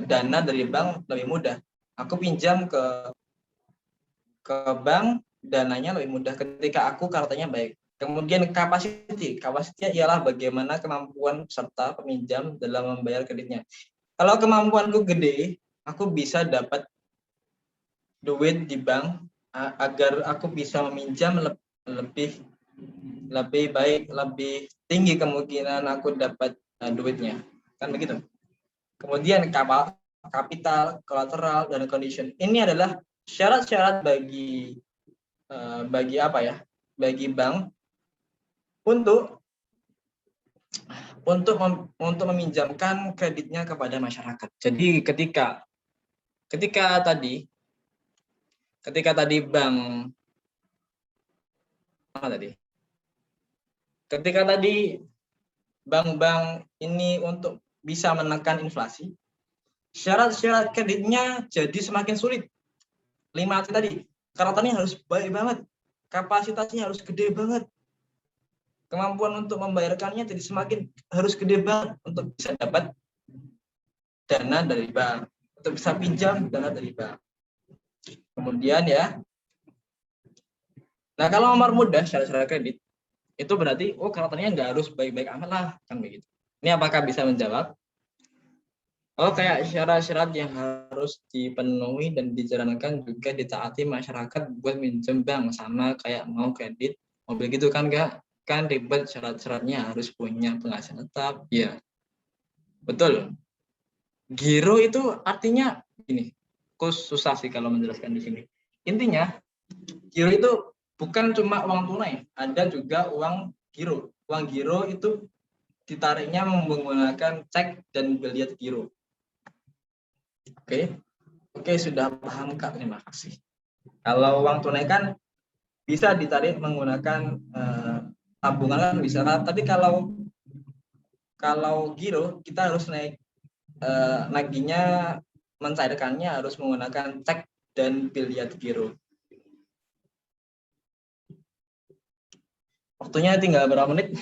dana dari bank lebih mudah. Aku pinjam ke bank, dananya lebih mudah ketika aku karakternya baik. Kemudian kapasiti ialah bagaimana kemampuan serta peminjam dalam membayar kreditnya. Kalau kemampuanku gede, aku bisa dapat duit di bank agar aku bisa meminjam lebih baik, lebih tinggi kemungkinan aku dapat duitnya, kan begitu. Kemudian kapital, kolateral, dan condition. Ini adalah syarat-syarat bagi apa ya? Bagi bank untuk meminjamkan kreditnya kepada masyarakat. Jadi ketika tadi bank ketika tadi bank-bank ini untuk bisa menekan inflasi, syarat-syarat kreditnya jadi semakin sulit. 5C tadi, karakternya harus baik banget, kapasitasnya harus gede banget, kemampuan untuk membayarkannya jadi semakin harus gede banget untuk bisa dapat dana dari bank, untuk bisa pinjam dana dari bank. Kemudian ya, nah kalau nomor mudah syarat-syarat kredit itu berarti karakternya nggak harus baik-baik amat lah, kan begitu. Ini apakah bisa menjawab? Kayak syarat-syarat yang harus dipenuhi dan dijalankan juga ditaati masyarakat buat minjem bank, sama kayak mau kredit mobil gitu kan, enggak? Kan ribet, syarat-syaratnya harus punya penghasilan tetap, ya. Betul. Giro itu artinya gini, susah sih kalau menjelaskan di sini. Intinya, giro itu bukan cuma uang tunai, ada juga uang giro. Uang giro itu ditariknya menggunakan cek dan biliet giro. Oke, sudah paham Kak, terima kasih. Kalau uang tunai kan bisa ditarik menggunakan tabungan kan bisa, tapi kalau giro kita harus nagihnya, mencairkannya harus menggunakan cek dan biliat giro. Waktunya tinggal berapa menit?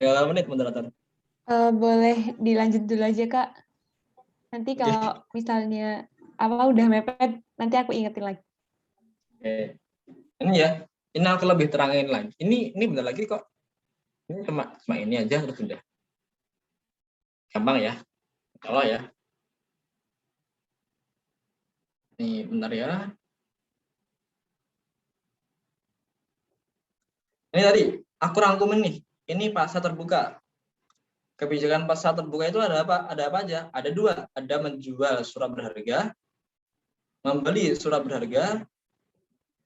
Berapa menit moderator? Boleh dilanjut dulu aja, Kak. Nanti kalau misalnya udah mepet, nanti aku ingetin lagi. Oke. Ini ya, ini aku lebih terangin lagi. Ini bentar lagi kok. Ini cuma ini aja terus sudah. Gampang ya. Kalau ya. Ini bentar ya. Ini tadi aku rangkumin nih. Ini pasar terbuka. Kebijakan pasar terbuka itu ada apa? Ada apa aja? Ada dua. Ada menjual surat berharga, membeli surat berharga,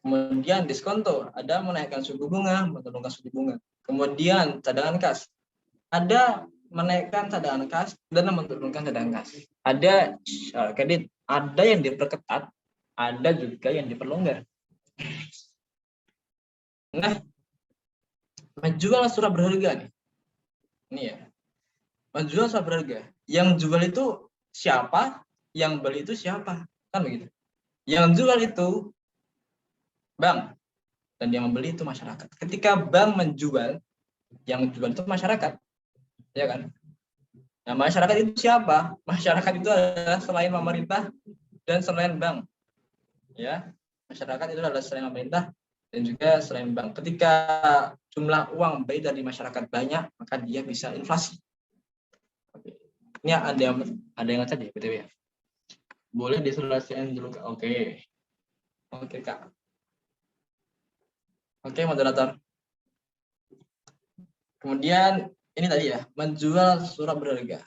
kemudian diskonto. Ada menaikkan suku bunga, menurunkan suku bunga. Kemudian cadangan kas. Ada menaikkan cadangan kas dan menurunkan cadangan kas. Ada kredit. Ada yang diperketat, ada juga yang diperlonggar. Nah, menjual surat berharga nih. Ini ya. Menjual surat berharga. Yang jual itu siapa? Yang beli itu siapa? Kan begitu. Yang jual itu bank dan yang membeli itu masyarakat. Ketika bank menjual, yang jual itu masyarakat. Ya kan? Nah, masyarakat itu siapa? Masyarakat itu adalah selain pemerintah dan selain bank. Ya. Masyarakat itu adalah selain pemerintah dan juga selain bank. Ketika jumlah uang beredar di masyarakat banyak, maka dia bisa inflasi. Ini ada yang tadi BTW ya. Boleh diselesaikan dulu Kak. Oke, Kak. Oke, moderator. Kemudian ini tadi ya, menjual surat berharga.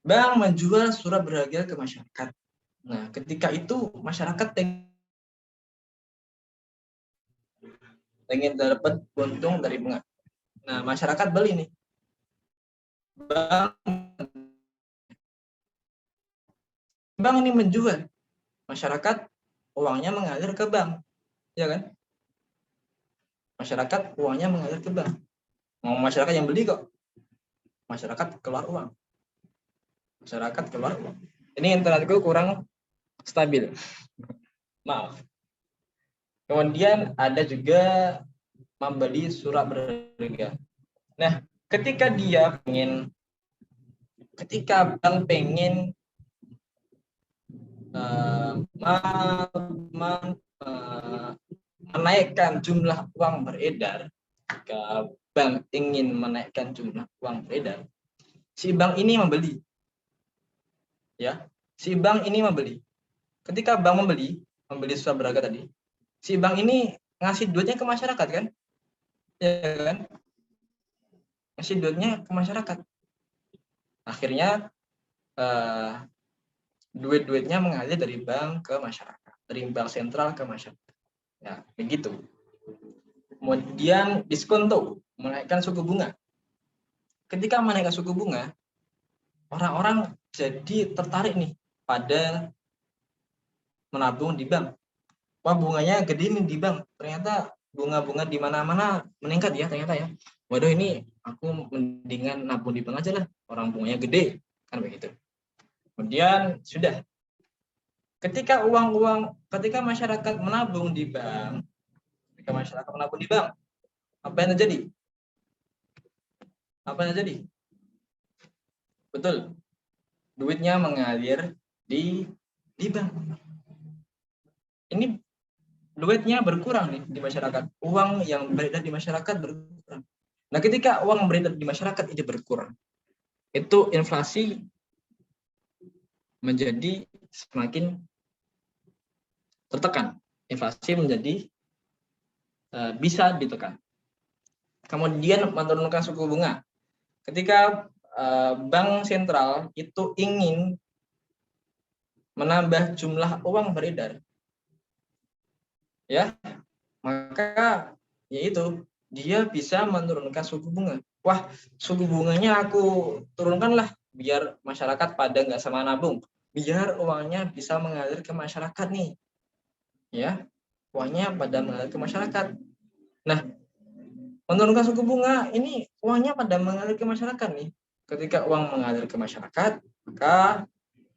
Bank menjual surat berharga ke masyarakat. Nah, ketika itu masyarakat ingin dapat untung dari bunga. Nah, masyarakat beli nih. Bank ini menjual. Masyarakat uangnya mengalir ke bank. Ya kan? Masyarakat uangnya mengalir ke bank. Mau masyarakat yang beli kok. Masyarakat keluar uang. Masyarakat keluar uang. Ini internetku kurang stabil. Maaf. Kemudian ada juga membeli surat berharga. Nah, ketika bank pengen menaikkan jumlah uang beredar, jika bank ingin menaikkan jumlah uang beredar, si bank ini membeli. Ya, si bank ini membeli. Ketika bank membeli surat berharga tadi, si bank ini ngasih duitnya ke masyarakat kan? Ya kan? Ngasih duitnya ke masyarakat. Akhirnya duit-duitnya mengalir dari bank ke masyarakat, dari bank sentral ke masyarakat. Ya, begitu. Kemudian diskonto, menaikkan suku bunga. Ketika menaikkan suku bunga, orang-orang jadi tertarik nih pada menabung di bank. Wah, bunganya gede nih di bank. Ternyata bunga-bunga di mana-mana meningkat ya ternyata ya. Waduh, ini aku mendingan nabung di bank aja lah. Orang bunganya gede, kan begitu. Kemudian sudah. Ketika masyarakat menabung di bank, apa yang terjadi? Betul. Duitnya mengalir di bank. Ini duitnya berkurang nih di masyarakat. Uang yang beredar di masyarakat berkurang. Nah, ketika uang beredar di masyarakat itu berkurang, itu inflasi menjadi semakin tertekan. Inflasi menjadi bisa ditekan. Kemudian menurunkan suku bunga. Ketika bank sentral itu ingin menambah jumlah uang beredar, ya, maka yaitu dia bisa menurunkan suku bunga. Wah, suku bunganya aku turunkanlah biar masyarakat pada nggak sama nabung, biar uangnya bisa mengalir ke masyarakat nih. ya uangnya pada mengalir ke masyarakat. Nah, menurunkan suku bunga ini uangnya pada mengalir ke masyarakat nih. Ketika uang mengalir ke masyarakat, maka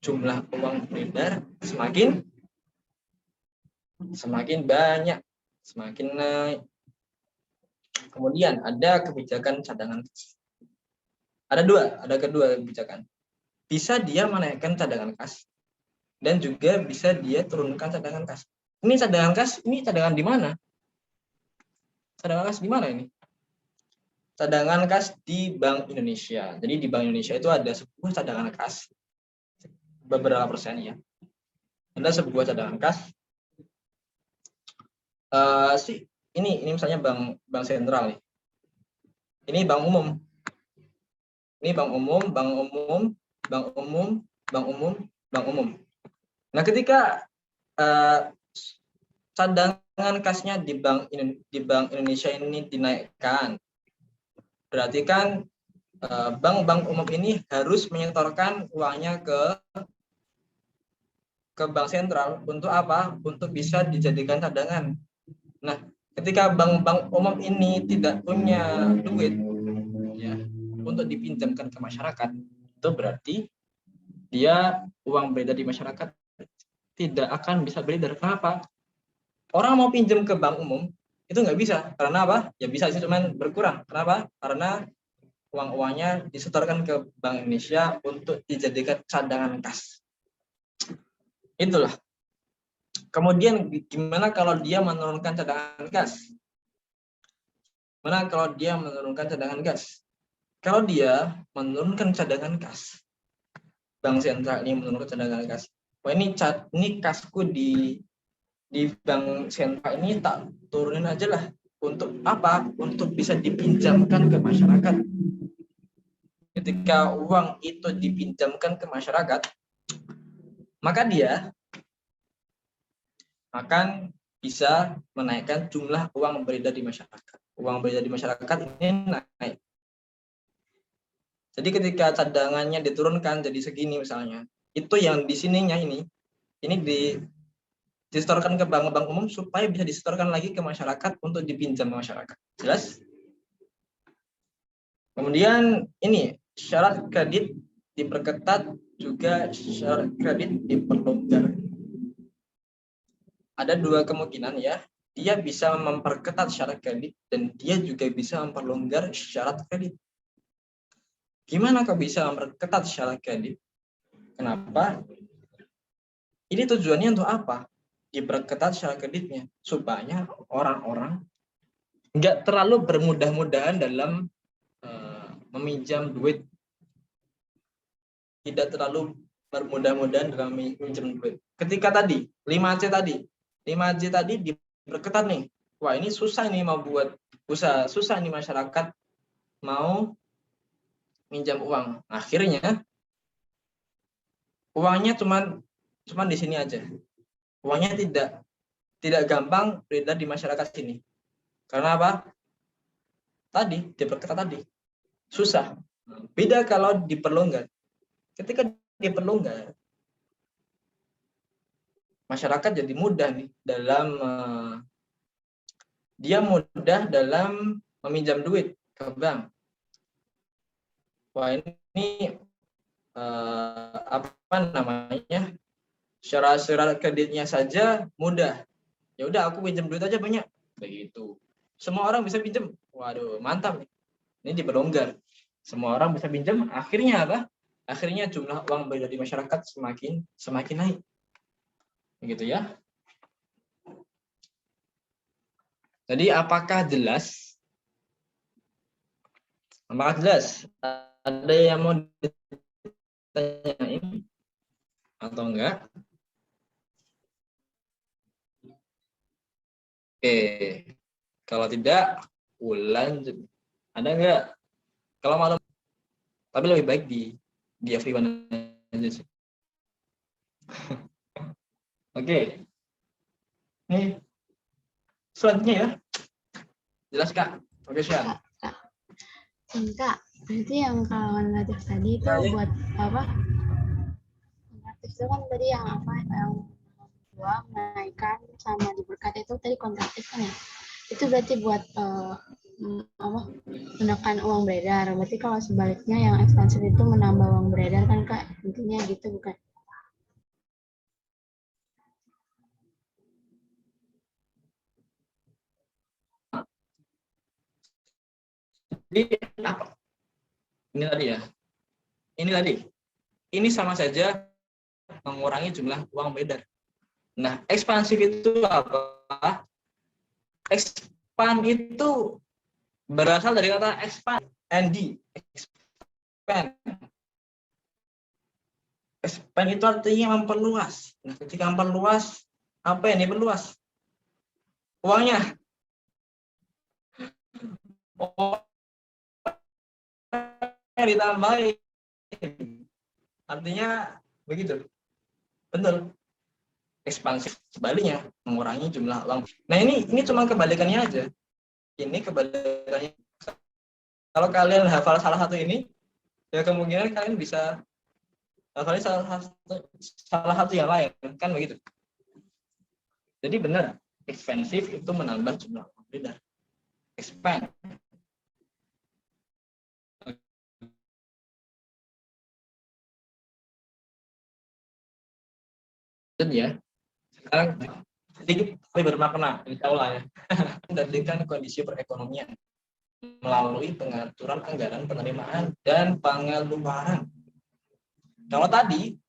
jumlah uang beredar semakin banyak, semakin naik. Kemudian ada kebijakan cadangan kas. Ada kedua kebijakan. Bisa dia menaikkan cadangan kas dan juga bisa dia turunkan cadangan kas. Ini cadangan kas, ini cadangan di mana? Cadangan kas di mana ini? Cadangan kas di Bank Indonesia. Jadi di Bank Indonesia itu ada sebuah cadangan kas, beberapa persen ya. Ada sebuah cadangan kas. Ini misalnya bank sentral nih. Ini bank umum. Ini bank umum, bank umum, bank umum, bank umum, bank umum. Nah, ketika cadangan kasnya di Bank Indonesia ini dinaikkan, berarti kan bank-bank umum ini harus menyetorkan uangnya ke bank sentral untuk apa? Untuk bisa dijadikan cadangan. Nah, ketika bank-bank umum ini tidak punya duit ya untuk dipinjamkan ke masyarakat, itu berarti dia uang beredar di masyarakat tidak akan bisa beredar. Kenapa? Orang mau pinjam ke bank umum itu nggak bisa. Karena apa? Ya bisa sih, cuman berkurang. Kenapa? Karena uang-uangnya disetorkan ke Bank Indonesia untuk dijadikan cadangan kas. Itulah. Kemudian gimana kalau dia menurunkan cadangan gas? Gimana kalau dia menurunkan cadangan gas? Kalau dia menurunkan cadangan gas, bank sentral ini menurunkan cadangan gas. Wah, ini kasku di bank sentral ini tak turunin aja lah. Untuk apa? Untuk bisa dipinjamkan ke masyarakat. Ketika uang itu dipinjamkan ke masyarakat, maka dia akan bisa menaikkan jumlah uang beredar di masyarakat. Uang beredar di masyarakat ini naik. Jadi ketika cadangannya diturunkan jadi segini misalnya, itu yang di sininya ini disetorkan ke bank-bank umum supaya bisa disetorkan lagi ke masyarakat untuk dipinjam ke masyarakat. Jelas? Kemudian ini syarat kredit diperketat, juga syarat kredit diperlonggar. Ada dua kemungkinan ya, dia bisa memperketat syarat kredit dan dia juga bisa memperlonggar syarat kredit. Gimana kok bisa memperketat syarat kredit? Kenapa? Ini tujuannya untuk apa? Diperketat syarat kreditnya supaya orang-orang nggak terlalu bermudah-mudahan dalam meminjam duit. Tidak terlalu bermudah-mudahan dalam meminjam duit. Ketika tadi 5C tadi diperketat nih. Wah, ini susah nih mau buat usaha, susah nih masyarakat mau minjam uang. Akhirnya uangnya cuman di sini aja. Uangnya tidak gampang beredar di masyarakat sini. Karena apa? Tadi diperketat tadi. Susah. Beda kalau diperlonggar. Ketika diperlonggar, masyarakat jadi mudah nih dalam meminjam duit ke bank. Wah, ini apa namanya? Syarat kreditnya saja mudah. Ya udah aku pinjam duit aja banyak. Begitu. Semua orang bisa pinjam. Waduh, mantap nih. Ini diperlonggar. Semua orang bisa pinjam, akhirnya apa? Akhirnya jumlah uang beredar di masyarakat semakin naik. Begitu ya. Jadi apakah jelas? Apakah jelas? Ada yang mau ditanyain atau enggak? Oke. Kalau tidak, lanjut. Ada enggak? Kalau malam, tapi lebih baik di everyone aja sih. Oke. Nih, selanjutnya ya. Jelas Kak? Oke, Syah. Enggak, berarti yang kawan latih tadi itu Nah, ya. buat apa? Aktif itu kan tadi yang apa? Yang uang, menaikkan sama diberkati itu tadi kontraktif kan ya. Itu berarti buat menekan uang beredar. Berarti kalau sebaliknya yang ekspansif itu menambah uang beredar kan Kak? Intinya gitu bukan? Jadi apa? Ini tadi ya. Ini tadi. Ini sama saja mengurangi jumlah uang beredar. Nah, ekspansif itu apa? Expand itu berasal dari kata expand, ND, expand. Expand itu artinya memperluas. Nah, ketika memperluas, apa yang diperluas? Uangnya. Ditambahin. Artinya begitu. Betul. Ekspansif sebaliknya mengurangi jumlah uang. Nah, ini cuma kebalikannya aja. Ini kebalikannya. Kalau kalian hafal salah satu ini, ya kemungkinan kalian bisa hafal salah satu yang lain, kan begitu. Jadi benar, ekspansif itu menambah jumlah uang beredar. Expand. Dan ya, sekarang sedikit lebih bermakna, insya Allah ya. Mendapatkan kondisi perekonomian melalui pengaturan anggaran penerimaan dan pengeluaran. Kalau tadi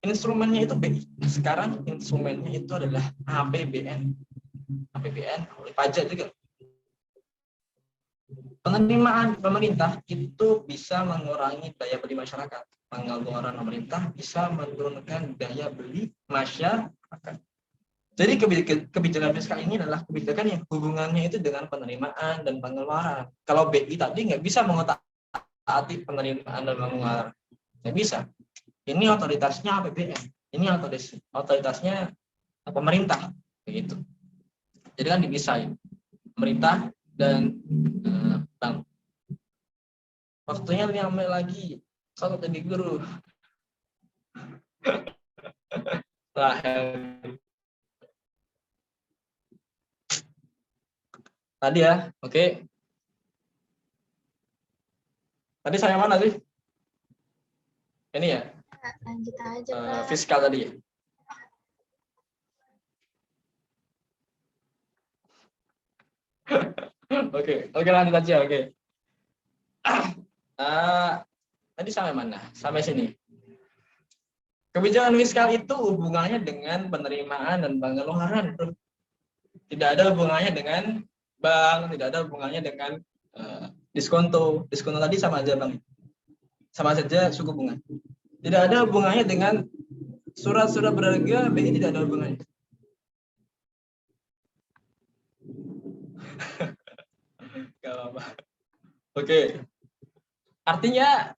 instrumennya itu BI, sekarang instrumennya itu adalah APBN. APBN oleh pajak juga. Penerimaan pemerintah itu bisa mengurangi daya beli masyarakat. Pengeluaran pemerintah bisa menurunkan daya beli masyarakat. Jadi kebijakan fiskal ini adalah kebijakan yang hubungannya itu dengan penerimaan dan pengeluaran. Kalau BI tadi nggak bisa mengotak-atik penerimaan dan pengeluaran, nggak bisa. Ini otoritasnya APBN, ini otoritasnya pemerintah, begitu. Jadi kan dipisahin pemerintah dan bank. Waktunya 5 menit lagi, saya jadi guru. Tadi ya, oke. Tadi saya mana sih? Ini ya. Lanjut aja Kak. Fiskal tadi ya. Oke lanjut aja, oke. Tadi sampai mana? Sampai sini. Kebijakan fiskal itu hubungannya dengan penerimaan dan pengeluaran. Tidak ada hubungannya dengan bank, tidak ada hubungannya dengan diskonto. Diskonto tadi sama aja Bang. Sama saja suku bunga. Tidak ada hubungannya dengan surat-surat berharga, BI tidak ada hubungannya. Gak apa-apa. Oke. Artinya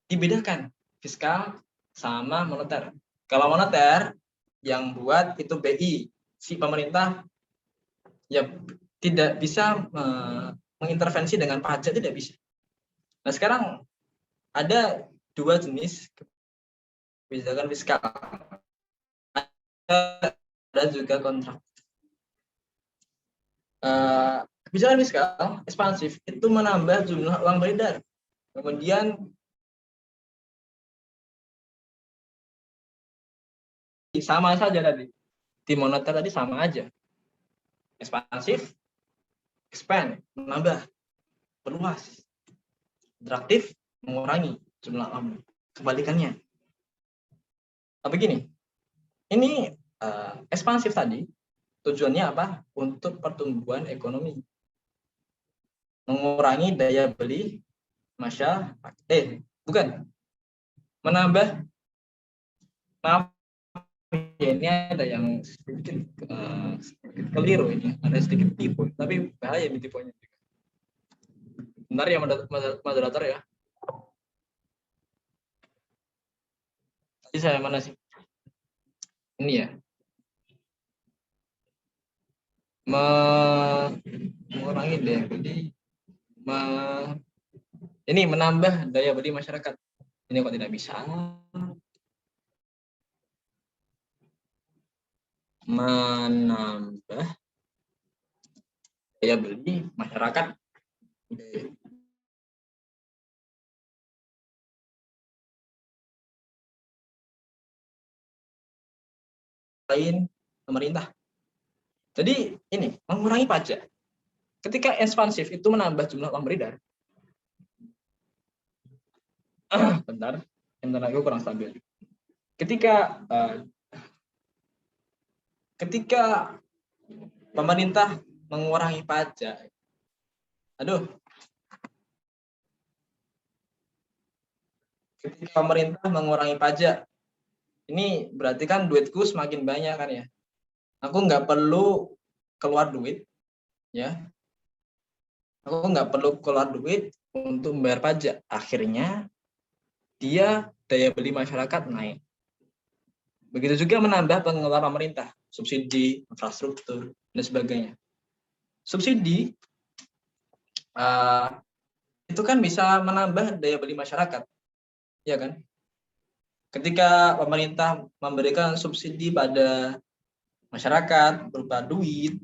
dibedakan fiskal sama moneter. Kalau moneter yang buat itu BI, si pemerintah ya tidak bisa mengintervensi dengan pajak, tidak bisa. Nah, sekarang ada dua jenis kebijakan fiskal. Ada juga kontrak. Kebijakan fiskal ekspansif itu menambah jumlah uang beredar. Kemudian sama saja tadi. Di moneter tadi sama aja. Ekspansif, expand, menambah, perluas. Interaktif, mengurangi jumlah uang. Kebalikannya. Begini, ini ekspansif tadi tujuannya apa? Untuk pertumbuhan ekonomi, mengurangi daya beli masyarakat. Bukan, menambah. Maaf, ini ada yang sedikit keliru ini, ada sedikit tipu, tapi bahaya ini tipunya. Bentar ya moderator ya. Tadi saya mana sih? Ini ya. Mengurangi daya beli, ini menambah daya beli masyarakat. Ini kok tidak bisa? menambah daya beli masyarakat. Lain pemerintah. Jadi ini mengurangi pajak. Ketika ekspansif itu menambah jumlah uang beredar. Bentar, internet aku kurang stabil. Ketika pemerintah mengurangi pajak, ketika pemerintah mengurangi pajak, ini berarti kan duitku semakin banyak kan ya. Aku nggak perlu keluar duit, ya. Aku nggak perlu keluar duit untuk membayar pajak. Akhirnya dia daya beli masyarakat naik. Begitu juga menambah pengeluaran pemerintah, subsidi, infrastruktur, dan sebagainya. Subsidi itu kan bisa menambah daya beli masyarakat, ya kan? Ketika pemerintah memberikan subsidi pada masyarakat berupa duit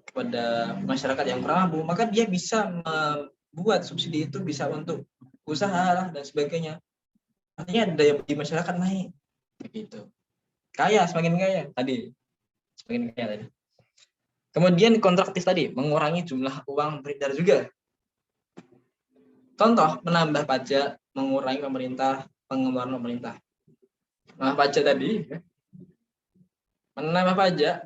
kepada masyarakat yang kurang mampu, maka dia bisa membuat subsidi itu bisa untuk usaha dan sebagainya. Artinya daya beli masyarakat naik, begitu. Semakin kaya tadi. Kemudian kontraktif tadi, mengurangi jumlah uang beredar juga. Contoh, menambah pajak, mengurangi pengeluaran pemerintah. Menambah pajak tadi, menambah pajak.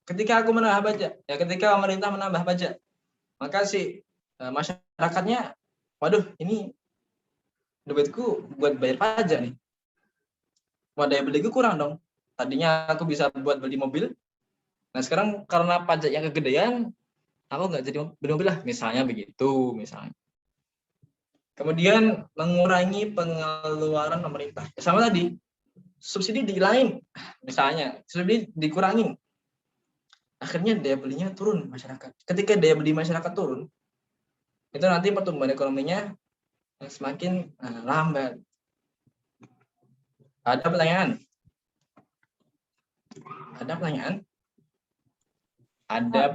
Ketika aku menambah pajak, ya ketika pemerintah menambah pajak, maka si masyarakatnya, waduh, ini duitku buat bayar pajak nih. Wah, daya beliku kurang dong. Tadinya aku bisa buat beli mobil. Nah, sekarang karena pajak yang kegedean, aku nggak jadi beli mobil lah. Misalnya begitu, misalnya. Kemudian mengurangi pengeluaran pemerintah. Sama tadi, subsidi dihilangin. Misalnya, subsidi dikurangin. Akhirnya daya belinya turun masyarakat. Ketika daya beli masyarakat turun, itu nanti pertumbuhan ekonominya semakin lambat. Ada pertanyaan? Ada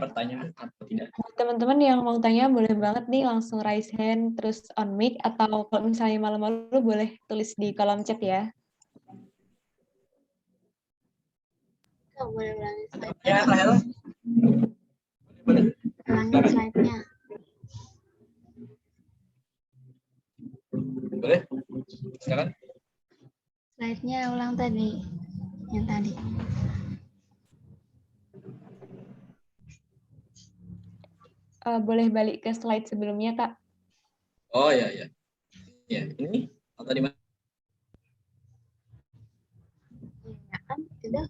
pertanyaan atau tidak? Teman-teman yang mau tanya boleh banget nih langsung raise hand terus on mic, atau kalau misalnya malu-malu boleh tulis di kolom chat ya. Boleh ulangi slide-nya. Ya, Ulangi slide-nya. Boleh? Silakan. Slide-nya ulang tadi. Yang tadi. Boleh balik ke slide sebelumnya, Kak. Oh ya. Ya, ini atau di mana? Ya kan itu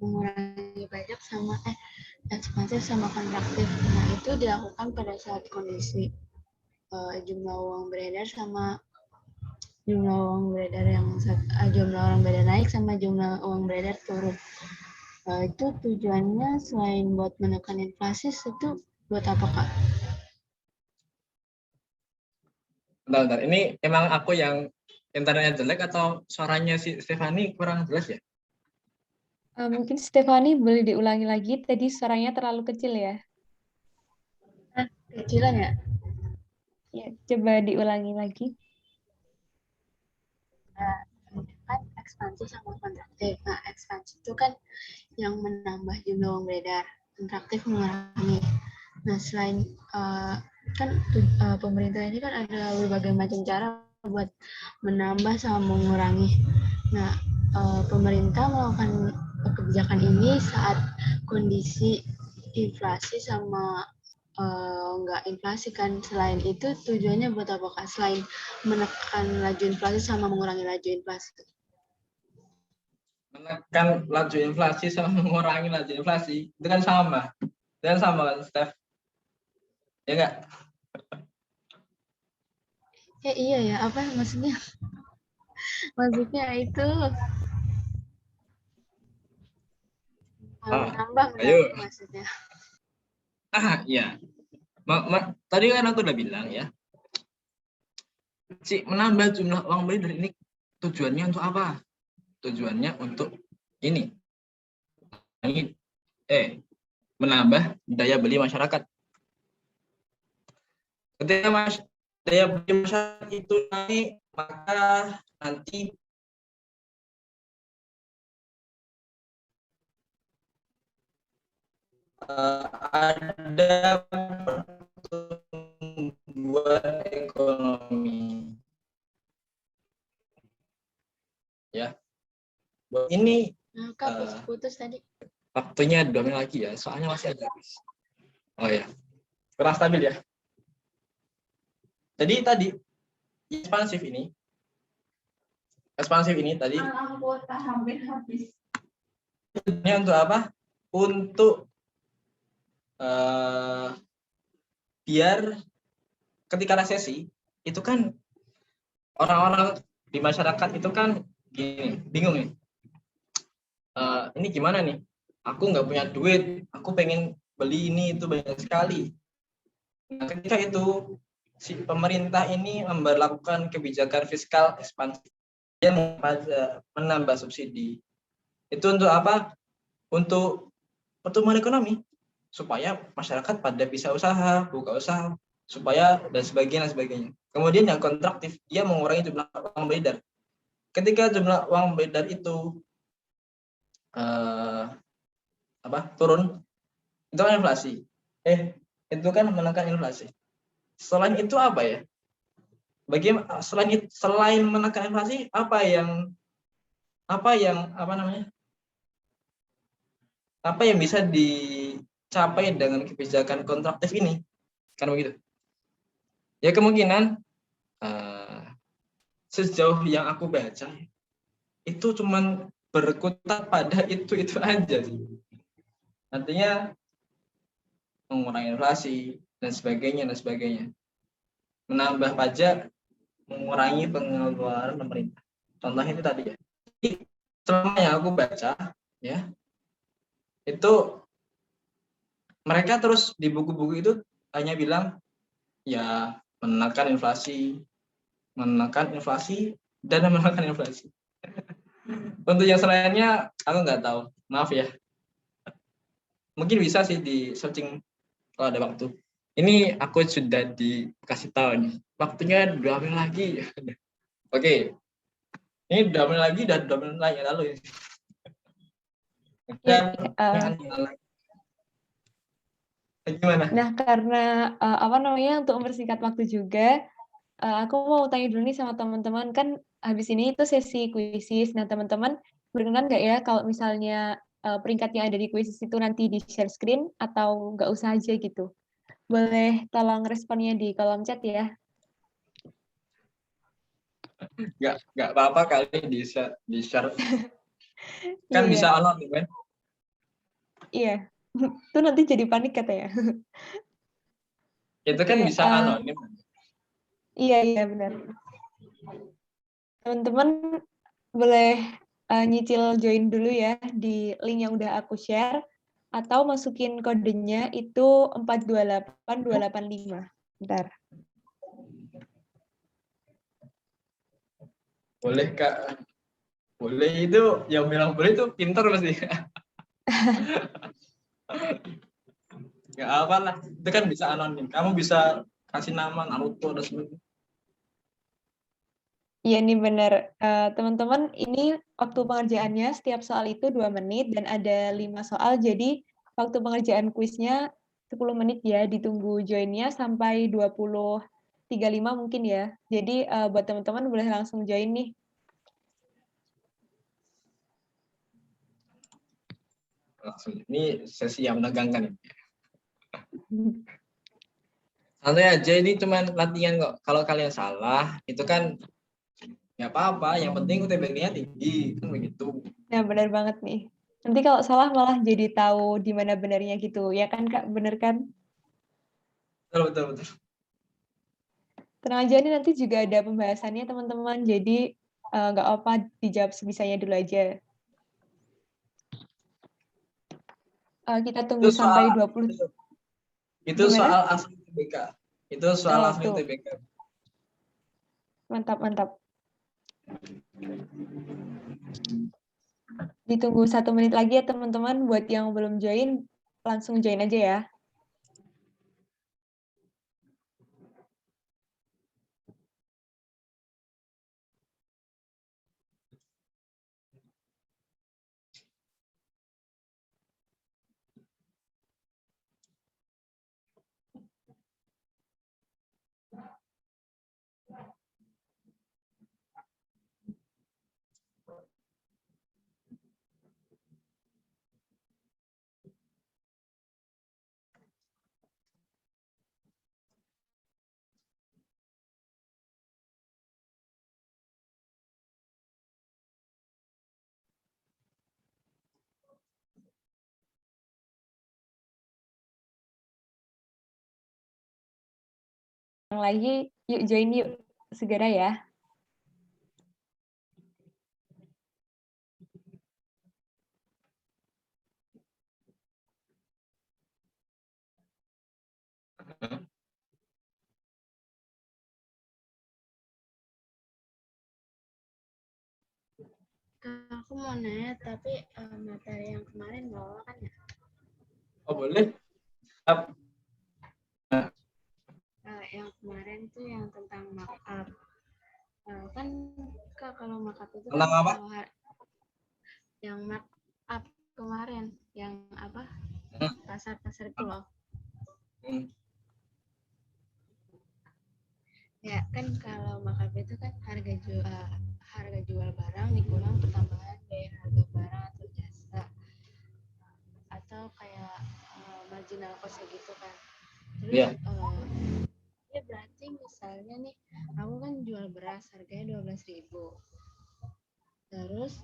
mengurangi pajak sama ekspansif sama kontraktif. Nah, itu dilakukan pada saat kondisi jumlah uang beredar sama jumlah uang beredar jumlah orang beredar naik sama jumlah uang beredar turun. Itu tujuannya selain buat menekan inflasi, itu buat apa, Kak? Bentar. Ini emang aku yang internetnya jelek atau suaranya si Stefani kurang jelas ya? Mungkin Stefani boleh diulangi lagi, tadi suaranya terlalu kecil ya. Kecilan ya? Ya, coba diulangi lagi. Kan ekspansi sama kontraktif. Nah, ekspansi itu kan yang menambah jumlah uang beredar, kontraktif mengurangi. Nah, selain pemerintah ini kan ada berbagai macam cara buat menambah sama mengurangi. Nah, pemerintah melakukan kebijakan ini saat kondisi inflasi sama nggak inflasi kan. Selain itu tujuannya buat apa, Kak? Selain menekan laju inflasi sama mengurangi laju inflasi. Menekan laju inflasi sama mengurangi laju inflasi itu kan sama. Dan sama kan, Steph? Ya enggak? Iya ya, apa maksudnya? Maksudnya itu menambah maksudnya. Iya. Tadi kan aku udah bilang ya. Menambah jumlah uang beredar ini tujuannya untuk apa? Tujuannya untuk ini. menambah daya beli masyarakat. Ketika daya beli masyarakat itu naik, maka nanti ada pertumbuhan ekonomi. Ya, ini Kak, putus-putus tadi. waktunya 2 menit lagi ya, soalnya masih ada. Oh ya, kurang stabil ya. Jadi tadi ekspansif ini tadi ini untuk apa? Untuk biar ketika resesi itu kan orang-orang di masyarakat itu kan gini, bingung nih. Ini gimana nih? Aku nggak punya duit, aku pengen beli ini itu banyak sekali. Nah, ketika itu si pemerintah ini memberlakukan kebijakan fiskal ekspansif yang menambah subsidi. Itu untuk apa? Untuk pertumbuhan ekonomi, supaya masyarakat pada bisa usaha, buka usaha, supaya dan sebagainya. Kemudian yang kontraktif, dia mengurangi jumlah uang beredar. Ketika jumlah uang beredar itu turun, itu kan inflasi. Itu kan menekan inflasi. Selain itu apa ya? Selain menekan inflasi, apa yang bisa dicapai dengan kebijakan kontraktif ini? Kan begitu. Ya kemungkinan sejauh yang aku baca itu cuman berkutat pada itu aja sih. Artinya mengurangi inflasi dan sebagainya. Menambah pajak, mengurangi pengeluaran pemerintah. Contohnya itu tadi ya. Jadi, selama yang aku baca ya, itu mereka terus di buku-buku itu hanya bilang ya menekan inflasi dan menekan inflasi. Untuk yang selainnya aku nggak tahu, maaf ya. Mungkin bisa sih di searching kalau ada waktu. Ini aku sudah dikasih tahu nih, waktunya 2 menit lagi. Oke, ini 2 menit lagi dan 2 menit lagi lalu. Dan gimana? Nah, karena untuk mempersingkat waktu juga, aku mau tanya dulu nih sama teman-teman, kan habis ini itu sesi kuisis. Nah, teman-teman berkenan nggak ya kalau misalnya peringkat yang ada di kuisis itu nanti di share screen atau nggak usah aja gitu? Boleh tolong responnya di kolom chat ya. Nggak apa-apa kali di share. Kan bisa anonim kan? Iya, itu nanti jadi panik katanya. Itu kan bisa anonim. Iya benar. Teman-teman boleh nyicil join dulu ya di link yang udah aku share, atau masukin kodenya itu 428285. Bentar. Boleh Kak. Boleh itu, yang bilang boleh itu pintar pasti. Nggak apa lah, itu kan bisa anonim. Kamu bisa kasih nama Naruto dan sebagainya. Iya nih benar. Teman-teman, ini waktu pengerjaannya setiap soal itu 2 menit dan ada 5 soal, jadi waktu pengerjaan kuisnya 10 menit ya, ditunggu joinnya sampai 20.35 mungkin ya. Jadi buat teman-teman boleh langsung join nih. Langsung, ini sesi yang menegangkan. Santai aja, ini cuma latihan kok. Kalau kalian salah, itu kan nggak apa-apa, yang penting UTBK-nya tinggi, kan begitu. Nah, benar banget nih. Nanti kalau salah malah jadi tahu di mana benarnya gitu. Ya kan, Kak? Bener kan? Betul. Tenang aja, nih nanti juga ada pembahasannya, teman-teman. Jadi, nggak apa dijawab sebisanya dulu aja. Kita tunggu Itu sampai soal, 20. itu Gimana? soal asli UTBK. Itu soal asli tuh. UTBK. Mantap. Ditunggu 1 menit lagi ya teman-teman, buat yang belum join, langsung join aja ya. Yang lagi, yuk join yuk, segera ya. Aku mau nanya, tapi materi yang kemarin bawa kan ya? Oh boleh. Yang kemarin tuh yang tentang markup. Kan Kak, kalau markup itu kan Tentang apa? yang markup kemarin, yang apa? Pasar-pasar itu loh. Ya kan kalau markup itu kan harga jual barang dikurang pertambahan biaya harga barang atau jasa, atau kayak marginal cost gitu kan. Terus Iya. ya berarti misalnya nih, aku kan jual beras harganya 12.000. Terus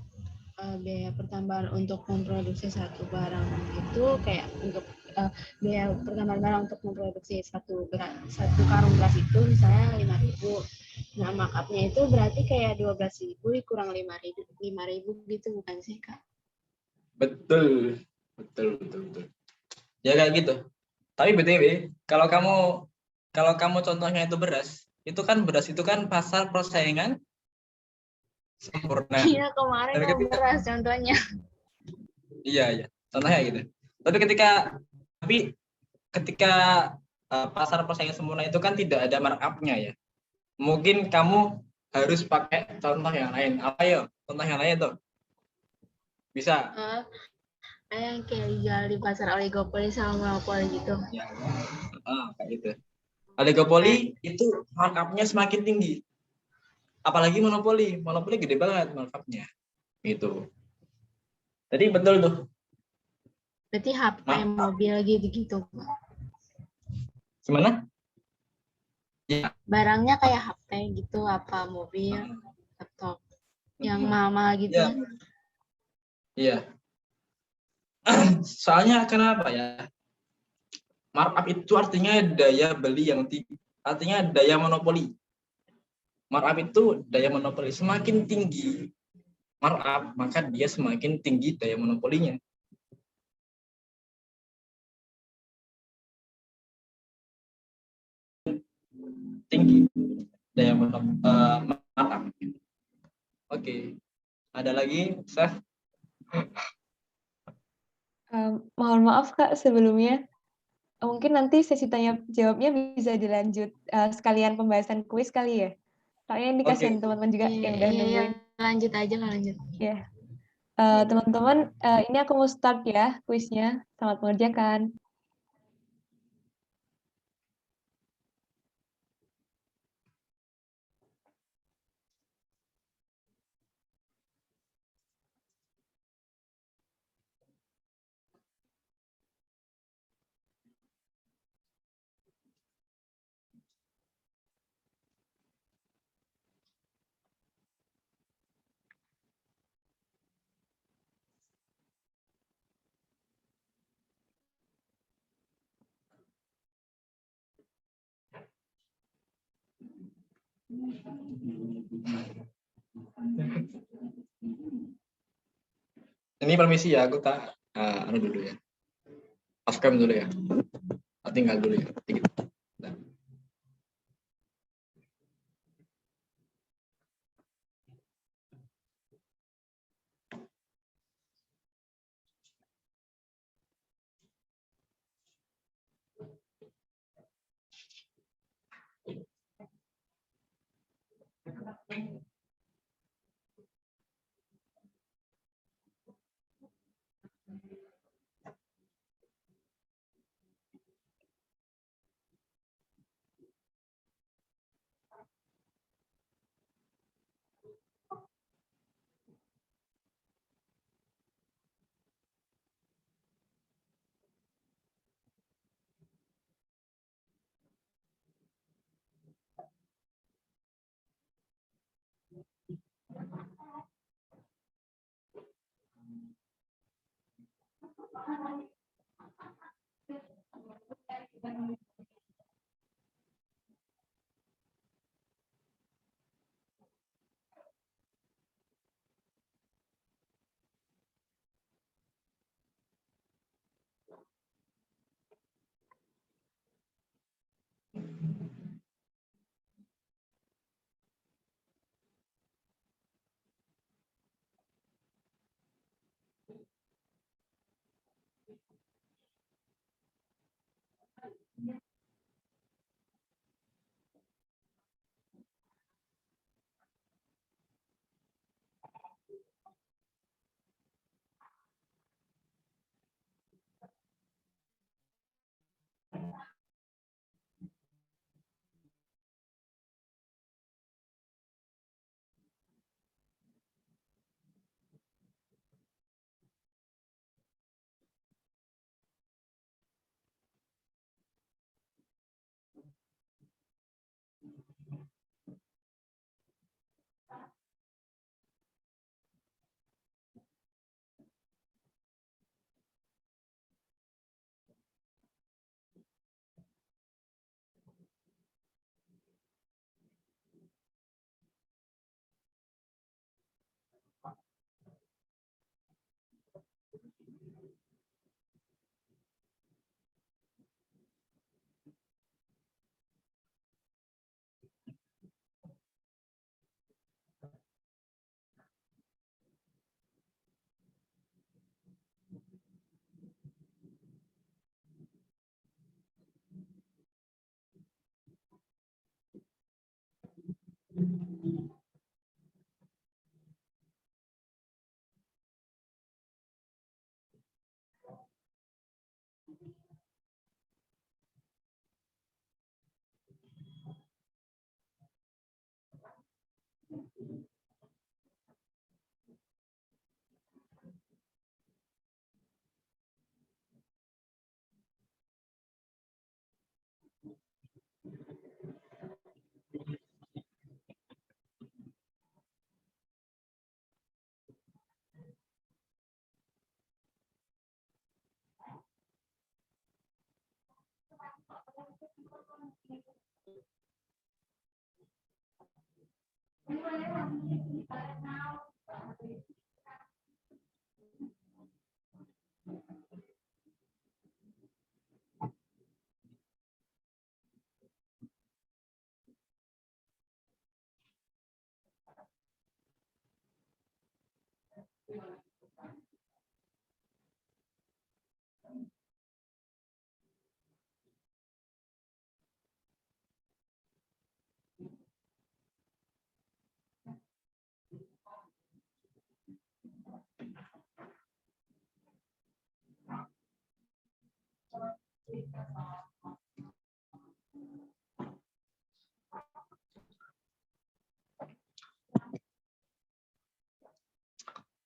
biaya pertambahan untuk memproduksi satu barang itu kayak untuk biaya pertambahan barang untuk memproduksi satu karung beras itu misalnya 5.000. Nah, markupnya itu berarti kayak 12.000 dikurang 5.000 gitu, bukan sih Kak? Betul. Ya kayak gitu. Tapi BTW, kalau kamu contohnya itu beras, itu kan pasar persaingan sempurna. Iya, kemarin Tapi mau beras contohnya. iya. Contohnya gitu. Tapi ketika pasar persaingan sempurna itu kan tidak ada markup-nya ya. Mungkin kamu harus pakai contoh yang lain. Apa ya? Contoh yang lain tuh. Bisa. Yang kayak dijual di pasar oligopoli sama monopoli gitu. Ya. Kayak gitu. Oligopoli itu markup-nya semakin tinggi. Apalagi monopoli gede banget markup-nya. Gitu. Jadi betul tuh. Berarti HP, mobil gitu-gitu. Gimana? Ya. Barangnya kayak HP gitu, apa mobil, laptop. Yang mahal gitu Ya. kan. Iya. Soalnya kenapa ya? Markup itu artinya daya beli yang tinggi. Artinya daya monopoli. Markup itu daya monopoli. Semakin tinggi markup, maka dia semakin tinggi daya monopolinya. Tinggi daya markup. Oke. Ada lagi, Sah? Mohon maaf Kak sebelumnya. Mungkin nanti sesi tanya jawabnya bisa dilanjut sekalian pembahasan kuis kali ya. Soalnya yang dikasihin teman-teman juga yang udah nungguin. Lanjut aja, lanjut. Ya. Teman-teman, ini aku mau start ya kuisnya. Selamat mengerjakan. Ini permisi ya, aku tak dulu ya. Off cam dulu ya. Tinggal dulu ya. Nah.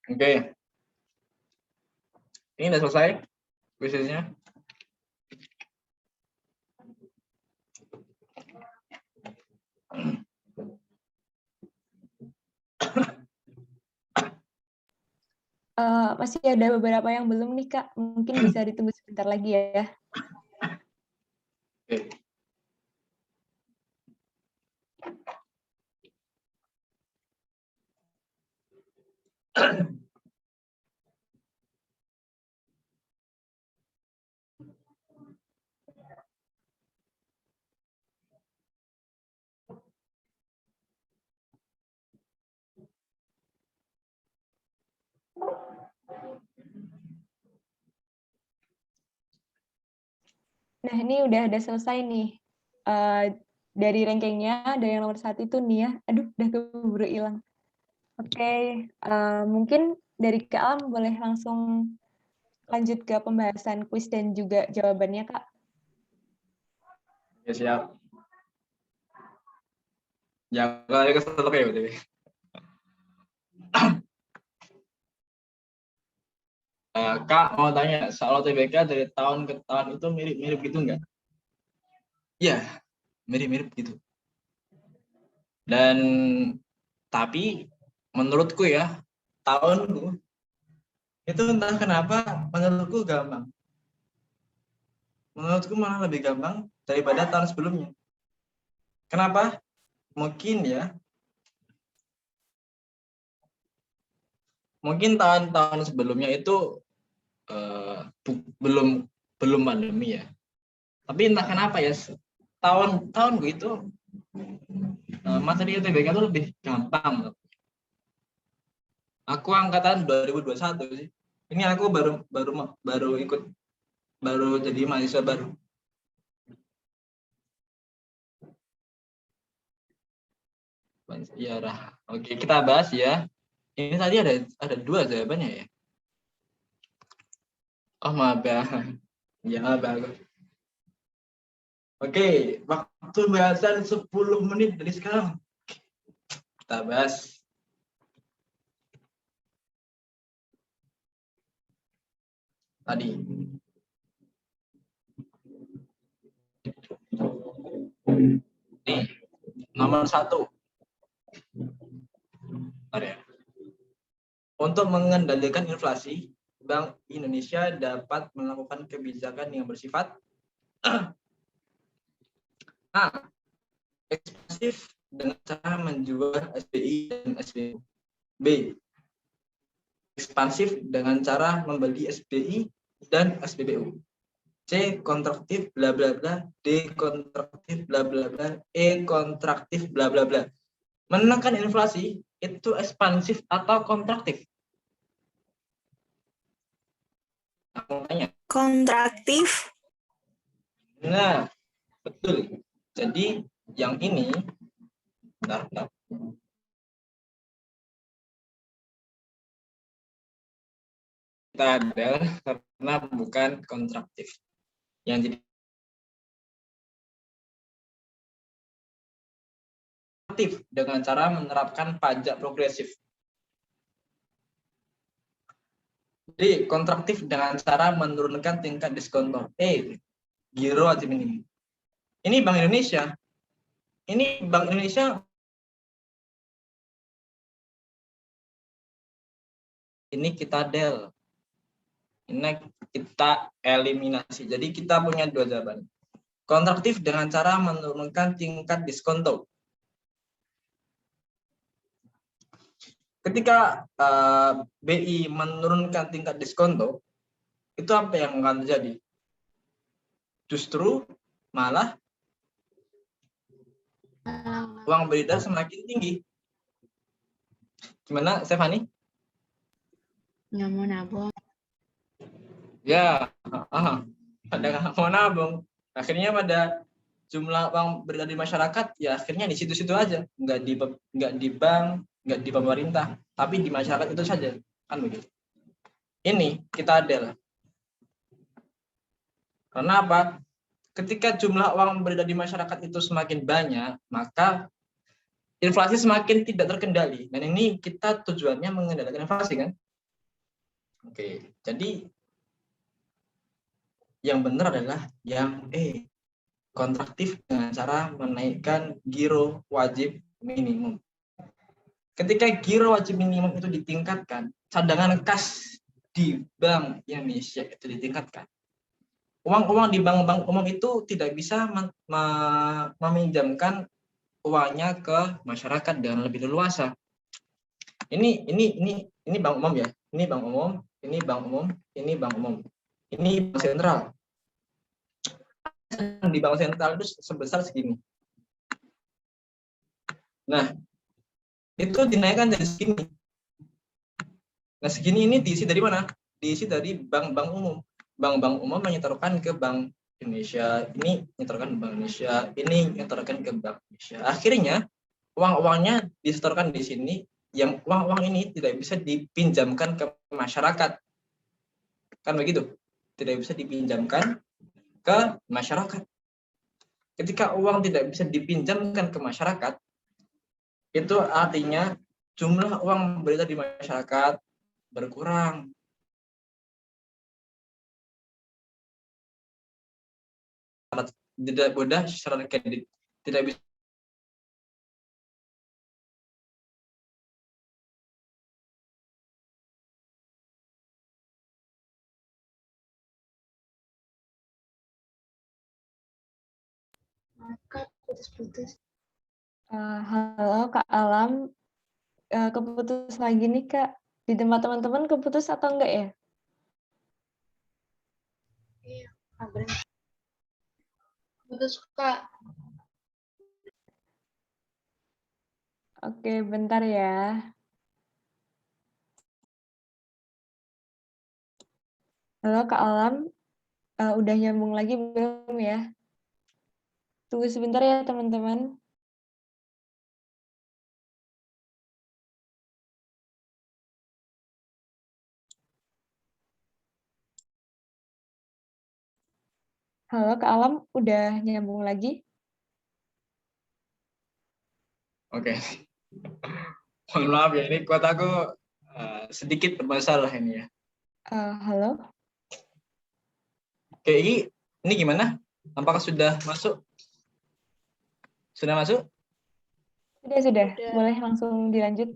Oke. Ini udah selesai kuisnya. Masih ada beberapa yang belum nih, Kak. Mungkin bisa ditunggu sebentar lagi ya. Oke. Nah, ini udah selesai nih. dari rankingnya ada yang nomor 1 itu nih ya. Aduh, udah keburu hilang. Oke, mungkin dari Kak Alam boleh langsung lanjut ke pembahasan kuis dan juga jawabannya, Kak. Ya, siap. Jangan keselak ya, BTW. Kak, mau tanya, soal UTBK dari tahun ke tahun itu mirip-mirip gitu nggak? Iya, mirip-mirip gitu. Dan tapi menurutku ya, tahunku itu entah kenapa menurutku gampang. Menurutku malah lebih gampang daripada tahun sebelumnya. Kenapa? Mungkin tahun-tahun sebelumnya itu belum pandemi ya. Tapi entah kenapa ya, tahunku itu materi UTBK itu lebih gampang. Aku angkatan 2021 sih. Ini aku baru ikut, baru jadi mahasiswa baru. Ya, oke, kita bahas ya. Ini tadi ada 2 jawabannya ya. Oh, maaf ya. Ya, bagus. Oke, waktu bahasan 10 menit dari sekarang. Kita bahas. Tadi. Nih, nomor 1. Ya. Untuk mengendalikan inflasi, Bank Indonesia dapat melakukan kebijakan yang bersifat A. Ekspansif dengan cara menjual SBI dan SBU. B. Ekspansif dengan cara membeli SBI dan SBBU. C. Kontraktif bla bla bla. D. Kontraktif bla bla bla. E. Kontraktif bla bla bla. Menekan inflasi itu ekspansif atau kontraktif? Aku tanya. Kontraktif. Nah, betul. Jadi yang ini, bentar. Kita ada karena bukan kontraktif. Yang jadi kontraktif dengan cara menerapkan pajak progresif. D. Kontraktif dengan cara menurunkan tingkat diskonto. E. Giro wajib minimum. Ini Bank Indonesia. Ini kita del. Ini kita eliminasi. Jadi kita punya 2 jawaban. Kontraktif dengan cara menurunkan tingkat diskonto. Ketika BI menurunkan tingkat diskonto, itu apa yang akan terjadi? Justru malah uang beredar semakin tinggi. Gimana, Stefani? Nggak mau nabung. Ya, pada nggak mau nabung. Akhirnya pada jumlah uang beredar di masyarakat, ya akhirnya di situ-situ aja. Nggak di bank, nggak di pemerintah, tapi di masyarakat itu saja. Kan begitu. Ini kita adil. Karena apa? Ketika jumlah uang beredar di masyarakat itu semakin banyak, maka inflasi semakin tidak terkendali. Dan ini kita tujuannya mengendalikan inflasi, kan? Oke, jadi yang benar adalah yang E, kontraktif dengan cara menaikkan giro wajib minimum. Ketika giro wajib minimum itu ditingkatkan, cadangan kas di Bank Indonesia itu ditingkatkan. Uang-uang di bank-bank umum itu tidak bisa meminjamkan uangnya ke masyarakat dengan lebih leluasa. Ini bank umum ya. Ini bank umum, ini bank umum, ini bank umum. Ini bank sentral. Di bank sentral itu sebesar segini. Nah, itu dinaikkan dari segini. Nah, segini ini diisi dari mana? Diisi dari bank-bank umum. Bank-bank umum menyetorkan ke bank Indonesia, ini nyetorkan ke Bank Indonesia, ini nyetorkan ke Bank Indonesia. Akhirnya uang-uangnya disetorkan di sini, yang uang-uang ini tidak bisa dipinjamkan ke masyarakat. Kan begitu? Tidak bisa dipinjamkan ke masyarakat. Ketika uang tidak bisa dipinjamkan ke masyarakat, itu artinya jumlah uang beredar di masyarakat berkurang. Tidak mudah syarat kredit, tidak bisa. Kak, putus-putus. Halo Kak Alam, keputus lagi nih Kak. Di tempat teman-teman keputus atau enggak ya? Iya, kabar. Putus, Kak. Oke, bentar ya. Halo Kak Alam, udah nyambung lagi belum ya? Tunggu sebentar ya teman-teman. Halo Kak Alam, udah nyambung lagi? Oke. Mohon maaf ya, ini kuotaku sedikit bermasalah ini ya. Halo? Oke, ini gimana? Apakah sudah masuk? Sudah masuk? Sudah. Boleh langsung dilanjut.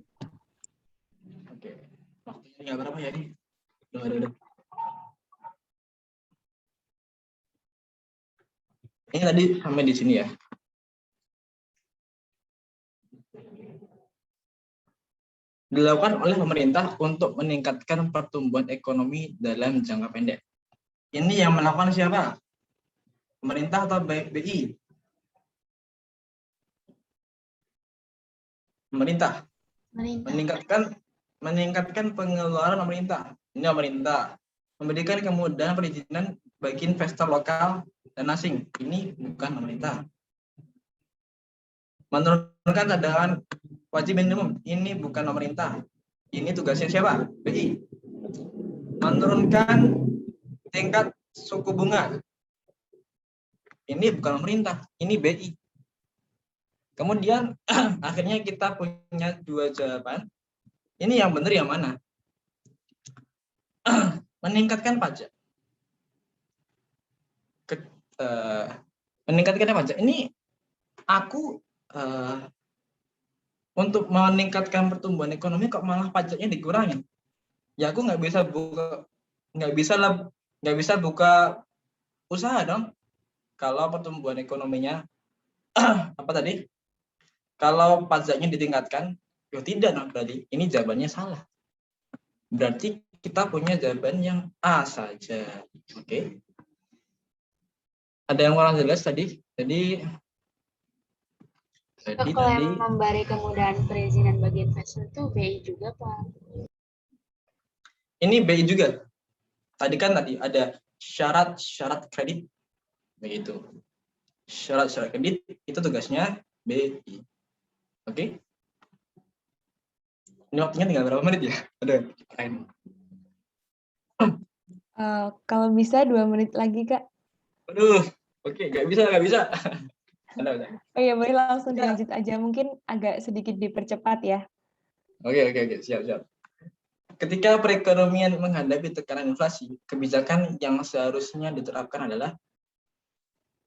Oke. Waktunya nggak berapa ya ini? Udah. Ini tadi sampai di sini ya. Dilakukan oleh pemerintah untuk meningkatkan pertumbuhan ekonomi dalam jangka pendek. Ini yang melakukan siapa? Pemerintah atau BI? Pemerintah. Meningkatkan pengeluaran pemerintah. Ini pemerintah. Memberikan kemudahan perizinan bagi investor lokal dan asing. Ini bukan pemerintah. Menurunkan cadangan wajib minimum. Ini bukan pemerintah. Ini tugasnya siapa? BI. Menurunkan tingkat suku bunga. Ini bukan pemerintah. Ini BI. Kemudian akhirnya kita punya dua jawaban. Ini yang benar yang mana? Meningkatkan pajak. Meningkatkan pajak. Ini aku untuk meningkatkan pertumbuhan ekonomi kok malah pajaknya dikurangi. Ya aku nggak bisa buka usaha dong. Kalau pertumbuhan ekonominya apa tadi? Kalau pajaknya ditingkatkan, ya tidak dong berarti. Ini jawabannya salah. Berarti kita punya jawaban yang A saja. Oke. Ada yang kurang jelas tadi? Jadi Kalau yang memberi kemudahan perizinan bagi investor itu BI juga, Pak. Ini BI juga. Tadi ada syarat kredit. Begitu. Syarat kredit itu tugasnya BI. Oke. Ini waktunya tinggal berapa menit ya? Ada. Kalau bisa 2 menit lagi, Kak. Aduh, oke, nggak bisa. Oh iya, boleh langsung dilanjut aja. Mungkin agak sedikit dipercepat ya. Oke, siap. Ketika perekonomian menghadapi tekanan inflasi, kebijakan yang seharusnya diterapkan adalah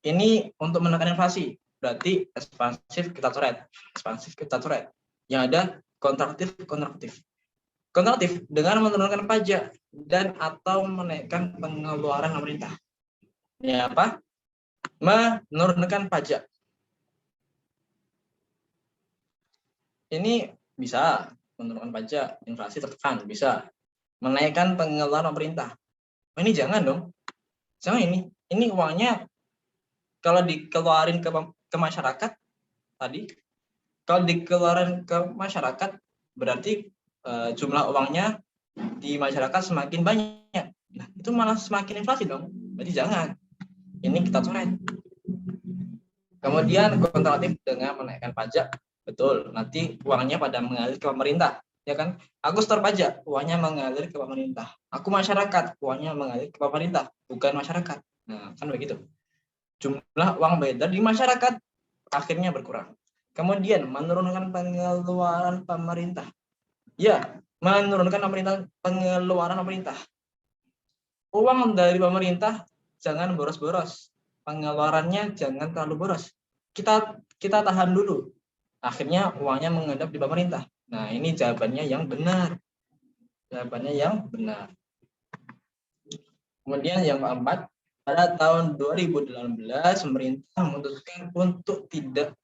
ini untuk menekan inflasi. Berarti ekspansif kita coret. Yang ada kontraktif. Kontraktif dengan menurunkan pajak dan atau menaikkan pengeluaran pemerintah. Ya apa? Menurunkan pajak. Ini bisa menurunkan pajak, inflasi tertekan, bisa. Menaikkan pengeluaran pemerintah. Ini jangan dong. Jangan ini. Ini uangnya kalau dikeluarin ke masyarakat tadi, kalau dikeluarin ke masyarakat berarti jumlah uangnya di masyarakat semakin banyak. Nah, itu malah semakin inflasi dong. Berarti jangan. Ini kita coret. Kemudian kontradiktif dengan menaikkan pajak, betul. Nanti uangnya pada mengalir ke pemerintah, ya kan? Aku setor pajak, uangnya mengalir ke pemerintah. Aku masyarakat, uangnya mengalir ke pemerintah, bukan masyarakat. Nah, kan begitu. Jumlah uang beredar di masyarakat akhirnya berkurang. Kemudian menurunkan pengeluaran pemerintah. Ya, menurunkan pengeluaran pemerintah. Uang dari pemerintah jangan boros-boros. Pengeluarannya jangan terlalu boros. Kita tahan dulu. Akhirnya uangnya mengendap di pemerintah. Nah, ini jawabannya yang benar. Jawabannya yang benar. Kemudian yang keempat, pada tahun 2018 pemerintah memutuskan untuk tidak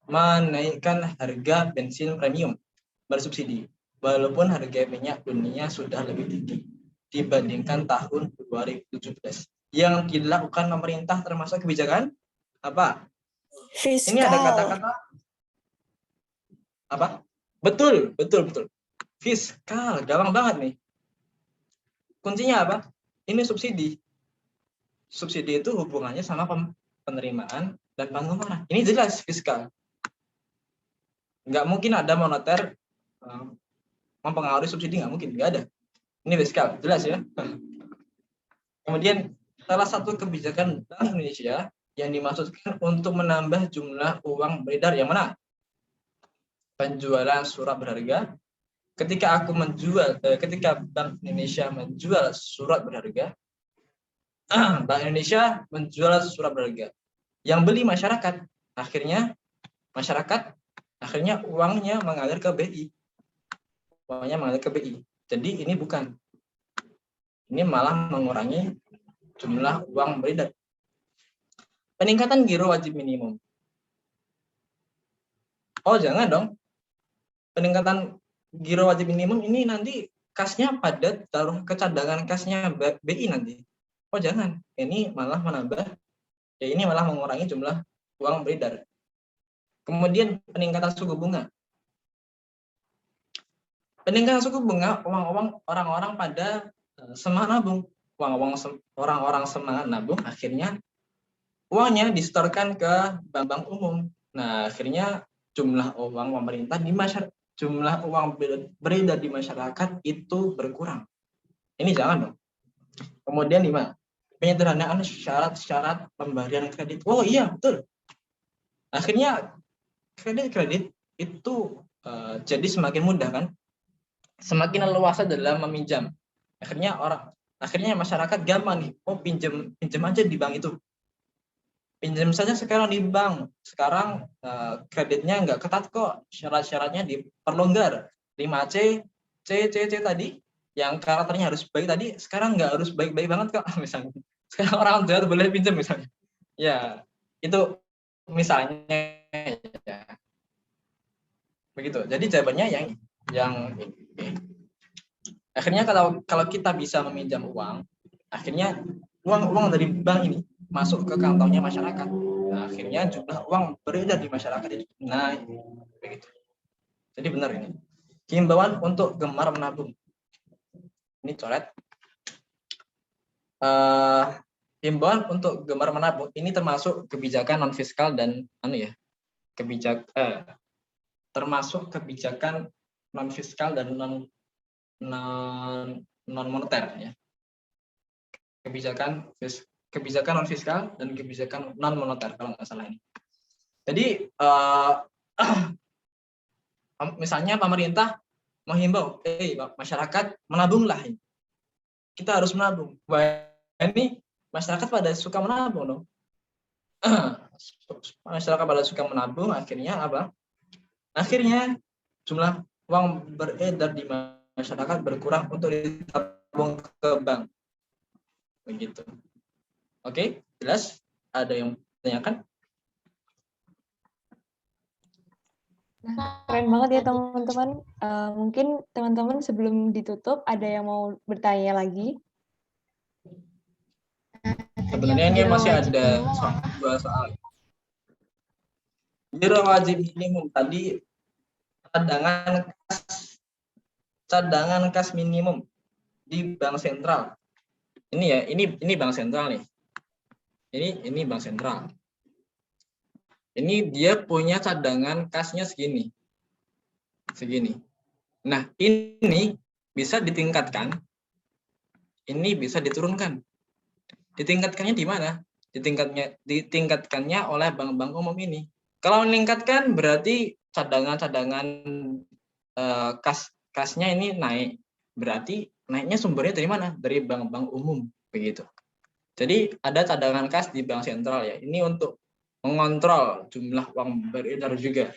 menaikkan harga bensin premium bersubsidi, walaupun harga minyak dunia sudah lebih tinggi dibandingkan tahun 2017. Yang dilakukan pemerintah termasuk kebijakan apa? Fiskal. Ini ada kata-kata apa? Betul. Fiskal, gampang banget nih. Kuncinya apa? Ini subsidi. Subsidi itu hubungannya sama penerimaan dan pengeluaran. Ini jelas fiskal. Nggak mungkin ada moneter mempengaruhi subsidi, nggak mungkin, nggak ada. Ini fiskal, jelas ya. Kemudian salah satu kebijakan Bank Indonesia yang dimaksudkan untuk menambah jumlah uang beredar yang mana? Penjualan surat berharga. Ketika Bank Indonesia menjual surat berharga, Bank Indonesia menjual surat berharga. Yang beli masyarakat, akhirnya uangnya mengalir ke BI. Uangnya mengalir ke BI. Jadi ini bukan. Ini malah mengurangi jumlah uang beredar. Peningkatan giro wajib minimum. Oh, jangan dong. Peningkatan giro wajib minimum ini nanti kasnya padat, taruh ke cadangan kasnya BI nanti. Oh, jangan. Ini malah mengurangi jumlah uang beredar. Kemudian peningkatan suku bunga. Peningkatan suku bunga, orang-orang pada semangat nabung. Orang-orang semangat nabung, akhirnya uangnya disetorkan ke bank-bank umum. Nah, akhirnya jumlah uang pemerintah jumlah uang beredar di masyarakat itu berkurang. Ini jangan dong. Kemudian 5, penyederhanaan syarat-syarat pemberian kredit. Oh iya, betul. Akhirnya kredit itu jadi semakin mudah kan? Semakin leluasa dalam meminjam. Akhirnya masyarakat gampang nih. Oh, pinjam aja di bank itu. Pinjam saja sekarang di bank. Sekarang kreditnya nggak ketat kok. Syarat-syaratnya diperlonggar. 5C, C tadi yang karakternya harus baik tadi, sekarang nggak harus baik-baik banget kok misalnya. Sekarang orang jahat boleh pinjam misalnya. Ya, itu misalnya ya. Begitu. Jadi jawabannya yang akhirnya kalau kita bisa meminjam uang, akhirnya uang dari bank ini masuk ke kantongnya masyarakat. Nah, akhirnya jumlah uang beredar di masyarakat itu naik. Begitu. Jadi benar ini. Himbauan untuk gemar menabung. Ini coret. Himbauan untuk gemar menabung ini termasuk kebijakan non fiskal dan termasuk kebijakan non fiskal dan non moneter ya. Kebijakan non fiskal dan kebijakan non moneter kalau nggak salah ini. Jadi misalnya pemerintah menghimbau, masyarakat menabunglah. Kita harus menabung. Wah, ini masyarakat pada suka menabung dong. Masyarakat pada suka menabung, akhirnya apa? Akhirnya jumlah uang beredar di masyarakat berkurang untuk ditabung ke bank. Begitu. Oke, jelas? Ada yang tanyakan? Nah, keren banget ya teman-teman. Mungkin teman-teman sebelum ditutup ada yang mau bertanya lagi? Sebenarnya ini masih ada 2 soal. Giro wajib minimum tadi cadangan kas minimum di bank sentral. Ini ya, ini bank sentral nih. Ini bank sentral. Ini dia punya cadangan kasnya segini. Nah, ini bisa ditingkatkan. Ini bisa diturunkan. Ditingkatkannya di mana? Ditingkatkannya oleh bank-bank umum ini. Kalau meningkatkan berarti cadangan-cadangan kasnya ini naik. Berarti naiknya sumbernya dari mana? Dari bank-bank umum, begitu. Jadi ada cadangan kas di bank sentral ya. Ini untuk mengontrol jumlah uang beredar juga.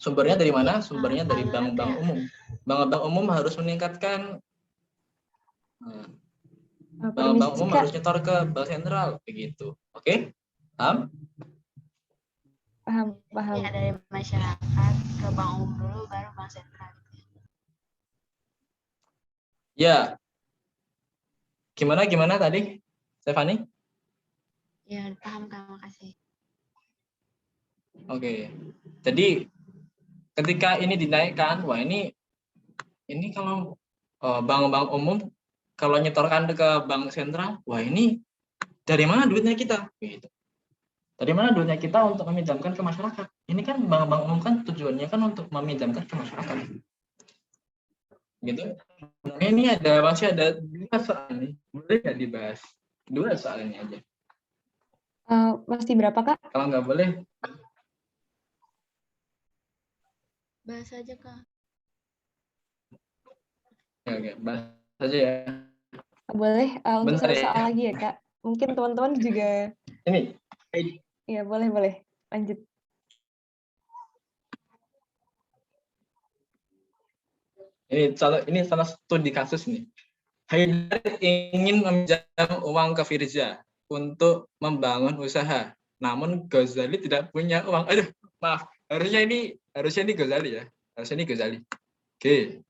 Sumbernya dari mana? Sumbernya dari bank-bank umum. Bank-bank umum harus meningkatkan, bank-bank umum harus nyetor ke bank sentral, begitu. Oke? Paham? Paham. Ya, dari masyarakat ke bank umum dulu, baru bank sentral. Ya. Gimana tadi, Stefani? Ya, paham, Kak. Makasih. Oke. Jadi ketika ini dinaikkan, wah ini kalau bank-bank umum kalau nyetorkan ke bank sentral, wah ini dari mana duitnya kita? Gitu. Dari mana duitnya kita untuk meminjamkan ke masyarakat? Ini kan bank-bank umum kan tujuannya kan untuk meminjamkan ke masyarakat. Gitu. Nah, ini masih ada 2 soal nih. Boleh nggak dibahas? 2 soalnya aja. Masih berapa, Kak? Kalau nggak boleh, Bahas aja, Kak. ya, bahas aja ya. Boleh untuk Bentar satu soal lagi ya, Kak. Mungkin teman-teman juga. Ini. Ya, boleh. Lanjut. Ini salah satu di kasus nih. Haidar ingin meminjam uang ke Firza untuk membangun usaha. Namun Ghazali tidak punya uang. Aduh, maaf. Harusnya ini Ghazali ya. Harusnya ini Ghazali. Oke.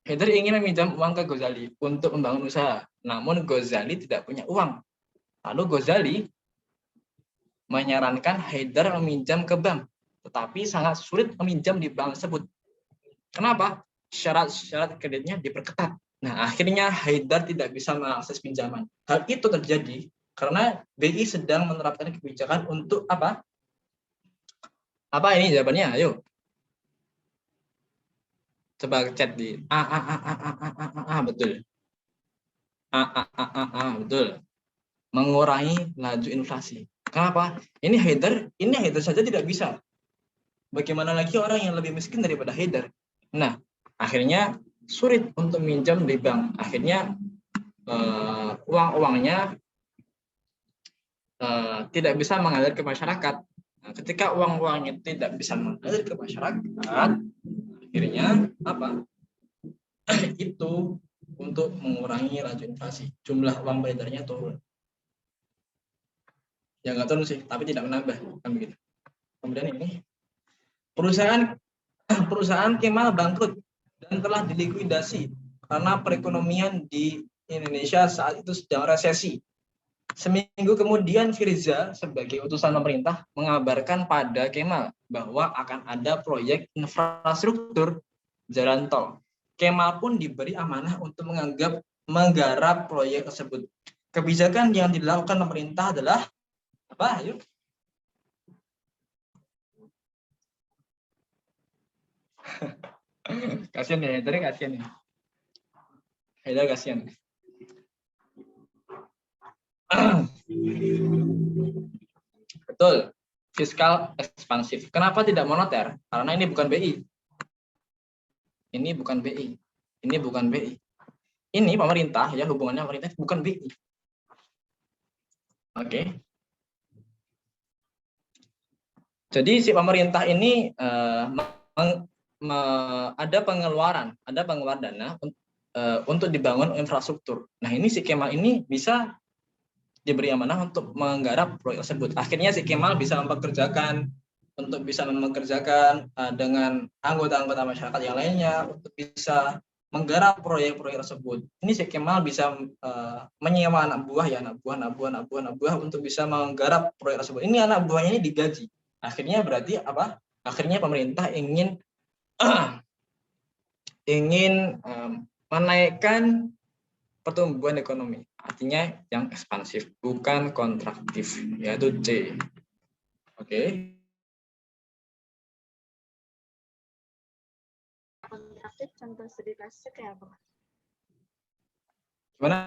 Haidar ingin meminjam uang ke Ghazali untuk membangun usaha. Namun Ghazali tidak punya uang. Lalu Ghazali menyarankan Haidar meminjam ke bank. Tetapi sangat sulit meminjam di bank tersebut. Kenapa? Syarat kreditnya diperketat. Nah, akhirnya Haidar tidak bisa mengakses pinjaman. Hal itu terjadi karena BI sedang menerapkan kebijakan untuk apa? Apa ini jawabannya? Ayo. Coba chat di betul. Betul. Mengurangi laju inflasi. Kenapa? Ini Haidar saja tidak bisa. Bagaimana lagi orang yang lebih miskin daripada Haidar? Nah, akhirnya sulit untuk minjam di bank. Akhirnya uang-uangnya tidak bisa mengalir ke masyarakat. Nah, ketika uang-uangnya tidak bisa mengalir ke masyarakat, akhirnya apa? Itu untuk mengurangi laju inflasi. Jumlah uang beredarnya turun. Ya nggak turun sih, tapi tidak menambah. Kan begitu. Kemudian ini perusahaan Kemal bangkrut dan telah dilikuidasi karena perekonomian di Indonesia saat itu sedang resesi. Seminggu kemudian Firza sebagai utusan pemerintah mengabarkan pada Kemal bahwa akan ada proyek infrastruktur jalan tol. Kemal pun diberi amanah untuk menggarap proyek tersebut. Kebijakan yang dilakukan pemerintah adalah apa? Ayo. Kasian ya, tadi kasian ya. Haidar kasian. Betul, fiskal ekspansif. Kenapa tidak moneter? Karena ini bukan BI. Ini bukan BI. Ini bukan BI. Ini pemerintah, ya hubungannya pemerintah bukan BI. Oke. Jadi si pemerintah ini ada pengeluaran dana untuk dibangun infrastruktur. Nah ini si Kemal ini bisa diberi amanah untuk menggarap proyek tersebut. Akhirnya si Kemal bisa mempekerjakan dengan anggota-anggota masyarakat yang lainnya untuk bisa menggarap proyek-proyek tersebut. Ini si Kemal bisa menyewa anak buah untuk bisa menggarap proyek tersebut. Ini anak buahnya ini digaji. Akhirnya berarti apa? Akhirnya pemerintah ingin menaikkan pertumbuhan ekonomi. Artinya yang ekspansif, bukan kontraktif, yaitu C. Oke. Kontraktif contoh studi kasusnya kayak apa? Gimana?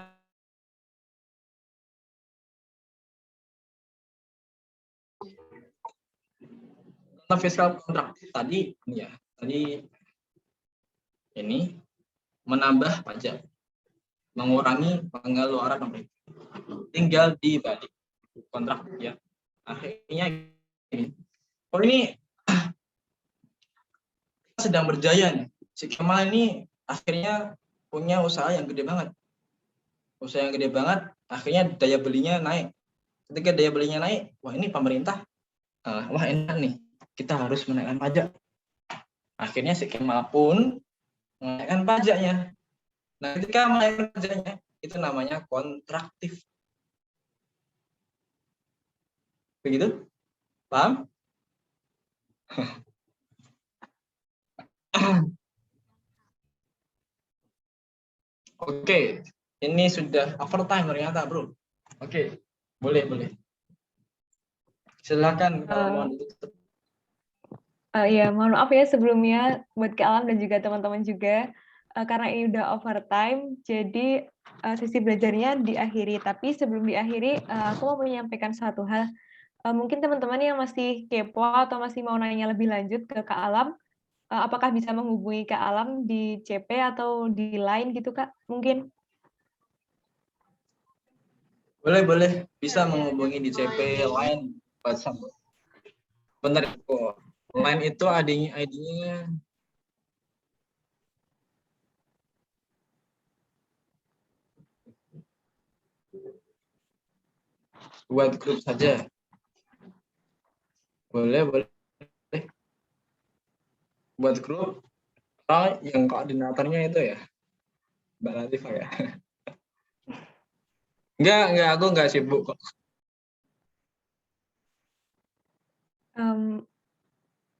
Contoh fiskal kontraktif tadi ya, tadi ini menambah pajak, mengurangi pengeluaran pemerintah. Tinggal dibalik kontrak ya. Akhirnya ini. Oh ini sedang berjaya nih. Si Kemal ini akhirnya punya usaha yang gede banget. Usaha yang gede banget, akhirnya daya belinya naik. Ketika daya belinya naik, wah ini pemerintah, wah enak nih, kita harus menaikkan pajak. Akhirnya si Kemal pun menaikkan pajaknya. Nah, ketika menaikkan pajaknya, itu namanya kontraktif. Begitu? Paham? Oke, ini sudah overtime ternyata, bro. Oke, boleh. Silakan kalau mau ditutup. Ya, mohon maaf ya sebelumnya buat Kak Alam dan juga teman-teman juga, karena ini udah overtime, jadi sesi belajarnya diakhiri. Tapi sebelum diakhiri, aku mau menyampaikan satu hal. Mungkin teman-teman yang masih kepo atau masih mau nanya lebih lanjut ke Kak Alam, apakah bisa menghubungi Kak Alam di CP atau di Line gitu, Kak? Mungkin. Boleh. Bisa menghubungi di CP Line WhatsApp. Benar kok. Line itu ID-nya buat grup saja. Boleh. Buat grup, yang koordinatornya itu ya, Mbak Latifah ya. Enggak, aku enggak sibuk kok.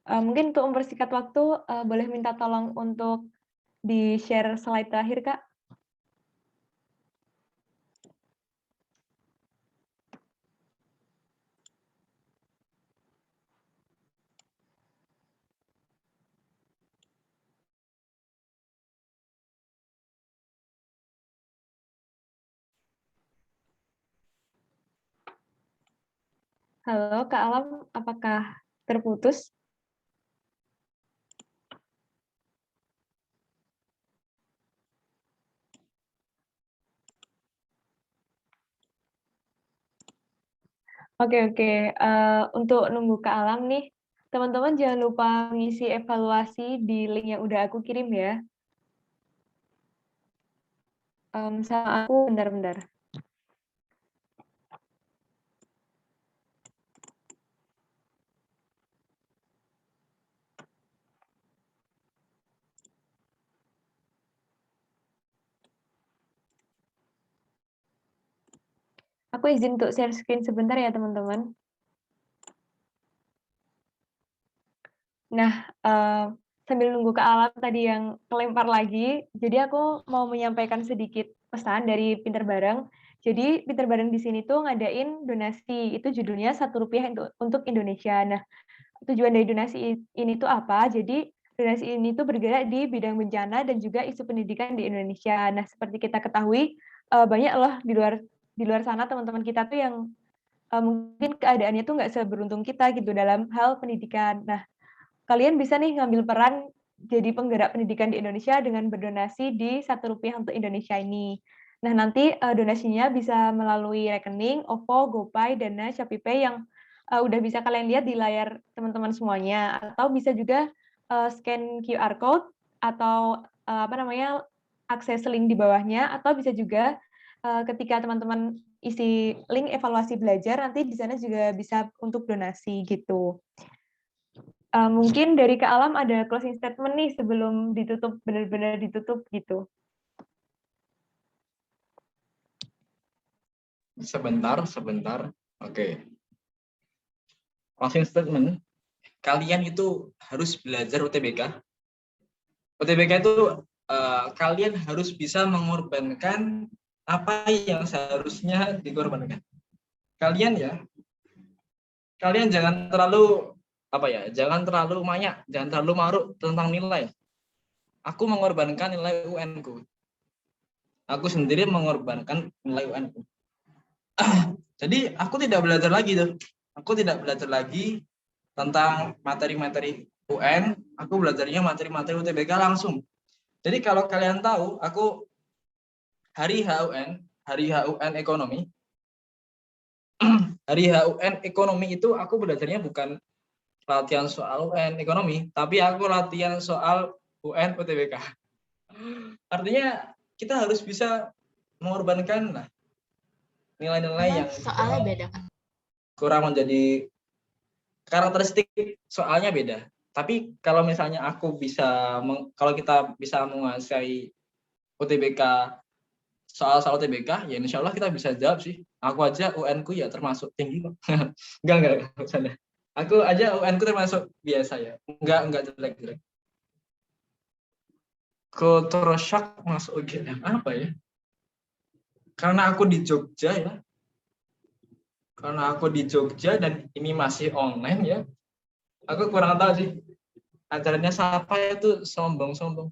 Mungkin untuk mempersingkat waktu, boleh minta tolong untuk di-share slide terakhir, Kak? Halo, Kak Alam, apakah terputus? Oke. Untuk nunggu Kak Alam nih, teman-teman jangan lupa mengisi evaluasi di link yang udah aku kirim ya. Sama aku, bentar. Aku izin untuk share screen sebentar ya, teman-teman. Nah, sambil nunggu Kak Alam tadi yang kelempar lagi, jadi aku mau menyampaikan sedikit pesan dari Pinter Bareng. Jadi Pinter Bareng di sini tuh ngadain donasi, itu judulnya Rp1 untuk Indonesia. Nah, tujuan dari donasi ini tuh apa? Jadi donasi ini tuh bergerak di bidang bencana dan juga isu pendidikan di Indonesia. Nah, seperti kita ketahui, banyak loh di luar sana teman-teman kita tuh yang mungkin keadaannya tuh nggak seberuntung kita gitu dalam hal pendidikan. Nah, kalian bisa nih ngambil peran jadi penggerak pendidikan di Indonesia dengan berdonasi di Rp1 untuk Indonesia ini. Nah, nanti donasinya bisa melalui rekening, OVO, GoPay, Dana, ShopeePay yang udah bisa kalian lihat di layar teman-teman semuanya. Atau bisa juga scan QR code atau akses link di bawahnya. Atau bisa juga ketika teman-teman isi link evaluasi belajar, nanti di sana juga bisa untuk donasi gitu. Mungkin dari Kak Alam ada closing statement nih sebelum ditutup, benar-benar ditutup gitu. Sebentar. Oke. Closing statement, kalian itu harus belajar UTBK. UTBK itu kalian harus bisa mengorbankan apa yang seharusnya dikorbankan. Kalian jangan terlalu jangan terlalu banyak, jangan terlalu maruk tentang nilai. Aku mengorbankan nilai UN-ku. Aku sendiri mengorbankan nilai UN-ku. Jadi aku tidak belajar lagi tuh. Aku tidak belajar lagi tentang materi-materi UN. Aku belajarnya materi-materi UTBK langsung. Jadi kalau kalian tahu, aku hari HUN ekonomi, hari HUN ekonomi itu aku belajarnya bukan latihan soal UN ekonomi, tapi aku latihan soal UN UTBK. Artinya kita harus bisa mengorbankan lah nilai-nilai yang soalnya beda kan? kurang menjadi karakteristik soalnya beda. Tapi kalau misalnya kalau kita bisa menguasai UTBK, soal-soal UTBK, ya insya Allah kita bisa jawab sih. Aku aja UN-ku ya termasuk tinggi kok. enggak sana. Aku aja UN-ku termasuk biasa ya. Enggak jelek-jelek. Culture shock masuk UGM apa ya? Karena aku di Jogja ya. Karena aku di Jogja dan ini masih online ya. Aku kurang tahu sih. Acaranya siapa itu sombong-sombong.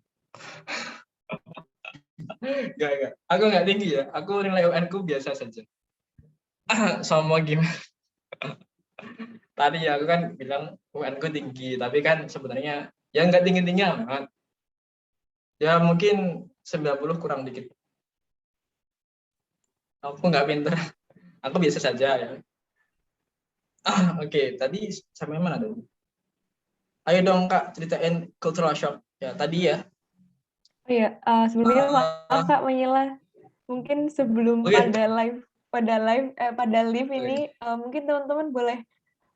Enggak. Aku enggak tinggi ya. Aku nilai UN-ku biasa saja. Sombong gimana? Tadi ya aku kan bilang UN-ku tinggi, tapi kan sebenarnya ya enggak tinggi-tinggi amat. Ya mungkin 90 kurang dikit. Aku enggak pintar. Aku biasa saja ya. Oke, tadi sampai mana dong? Ayo dong Kak, ceritain cultural shock. Ya, tadi ya. Oh iya, sebelumnya maaf Kak Menyela. Mungkin sebelum Oke. pada live ini, mungkin teman-teman boleh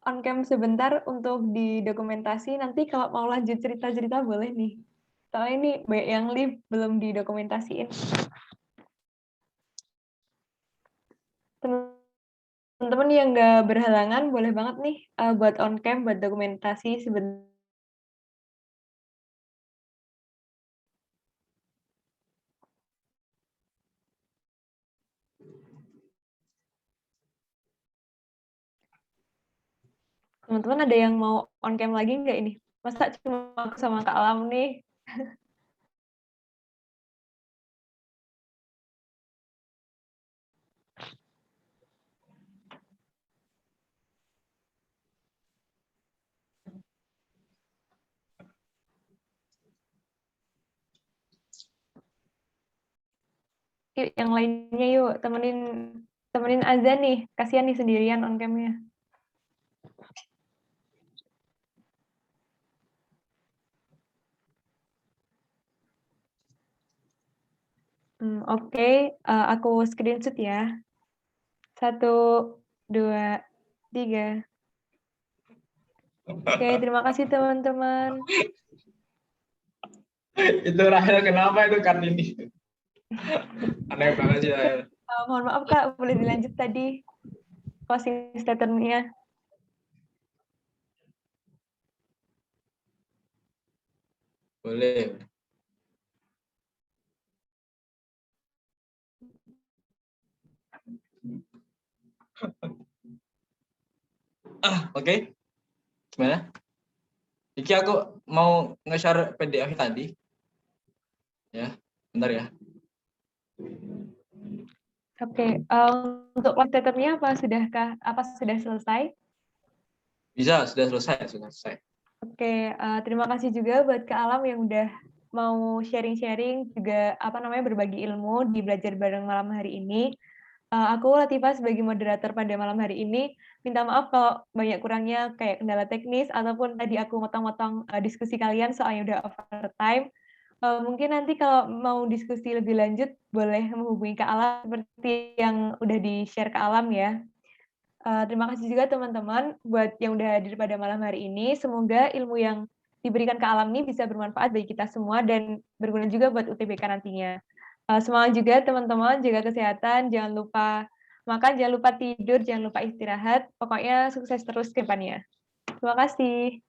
on cam sebentar untuk didokumentasi. Nanti kalau mau lanjut cerita-cerita boleh nih. Soalnya ini banyak yang live belum didokumentasiin. Teman-teman yang nggak berhalangan boleh banget nih buat on cam, buat dokumentasi sebentar. Teman-teman ada yang mau on cam lagi nggak ini? Masa cuma aku sama Kak Alam nih? Yuk, yang lainnya yuk, temenin Azan nih. Kasihan nih sendirian on cam-nya. Oke, aku screenshot ya. 1, 2, 3. Oke, terima kasih teman-teman. Itu Rahel kenapa itu Kartini? Aneh banget sih Rahel. Mohon maaf Kak, boleh dilanjut tadi closing statement-nya. Boleh. Oke. Gimana? Iki aku mau nge-share PDF tadi. Ya, bentar ya. Oke, untuk closing statement-nya apa sudah selesai? Bisa, sudah selesai. Oke, terima kasih juga buat Kak Alam yang udah mau sharing-sharing juga berbagi ilmu di belajar bareng malam hari ini. Aku Latifah sebagai moderator pada malam hari ini. Minta maaf kalau banyak kurangnya kayak kendala teknis ataupun tadi aku motong-motong diskusi kalian soalnya udah overtime. Mungkin nanti kalau mau diskusi lebih lanjut boleh menghubungi Kak Alam seperti yang udah di-share Kak Alam ya. Terima kasih juga teman-teman buat yang udah hadir pada malam hari ini. Semoga ilmu yang diberikan Kak Alam ini bisa bermanfaat bagi kita semua dan berguna juga buat UTBK nantinya. Semangat juga teman-teman, jaga kesehatan, jangan lupa makan, jangan lupa tidur, jangan lupa istirahat. Pokoknya sukses terus ke depannya. Terima kasih.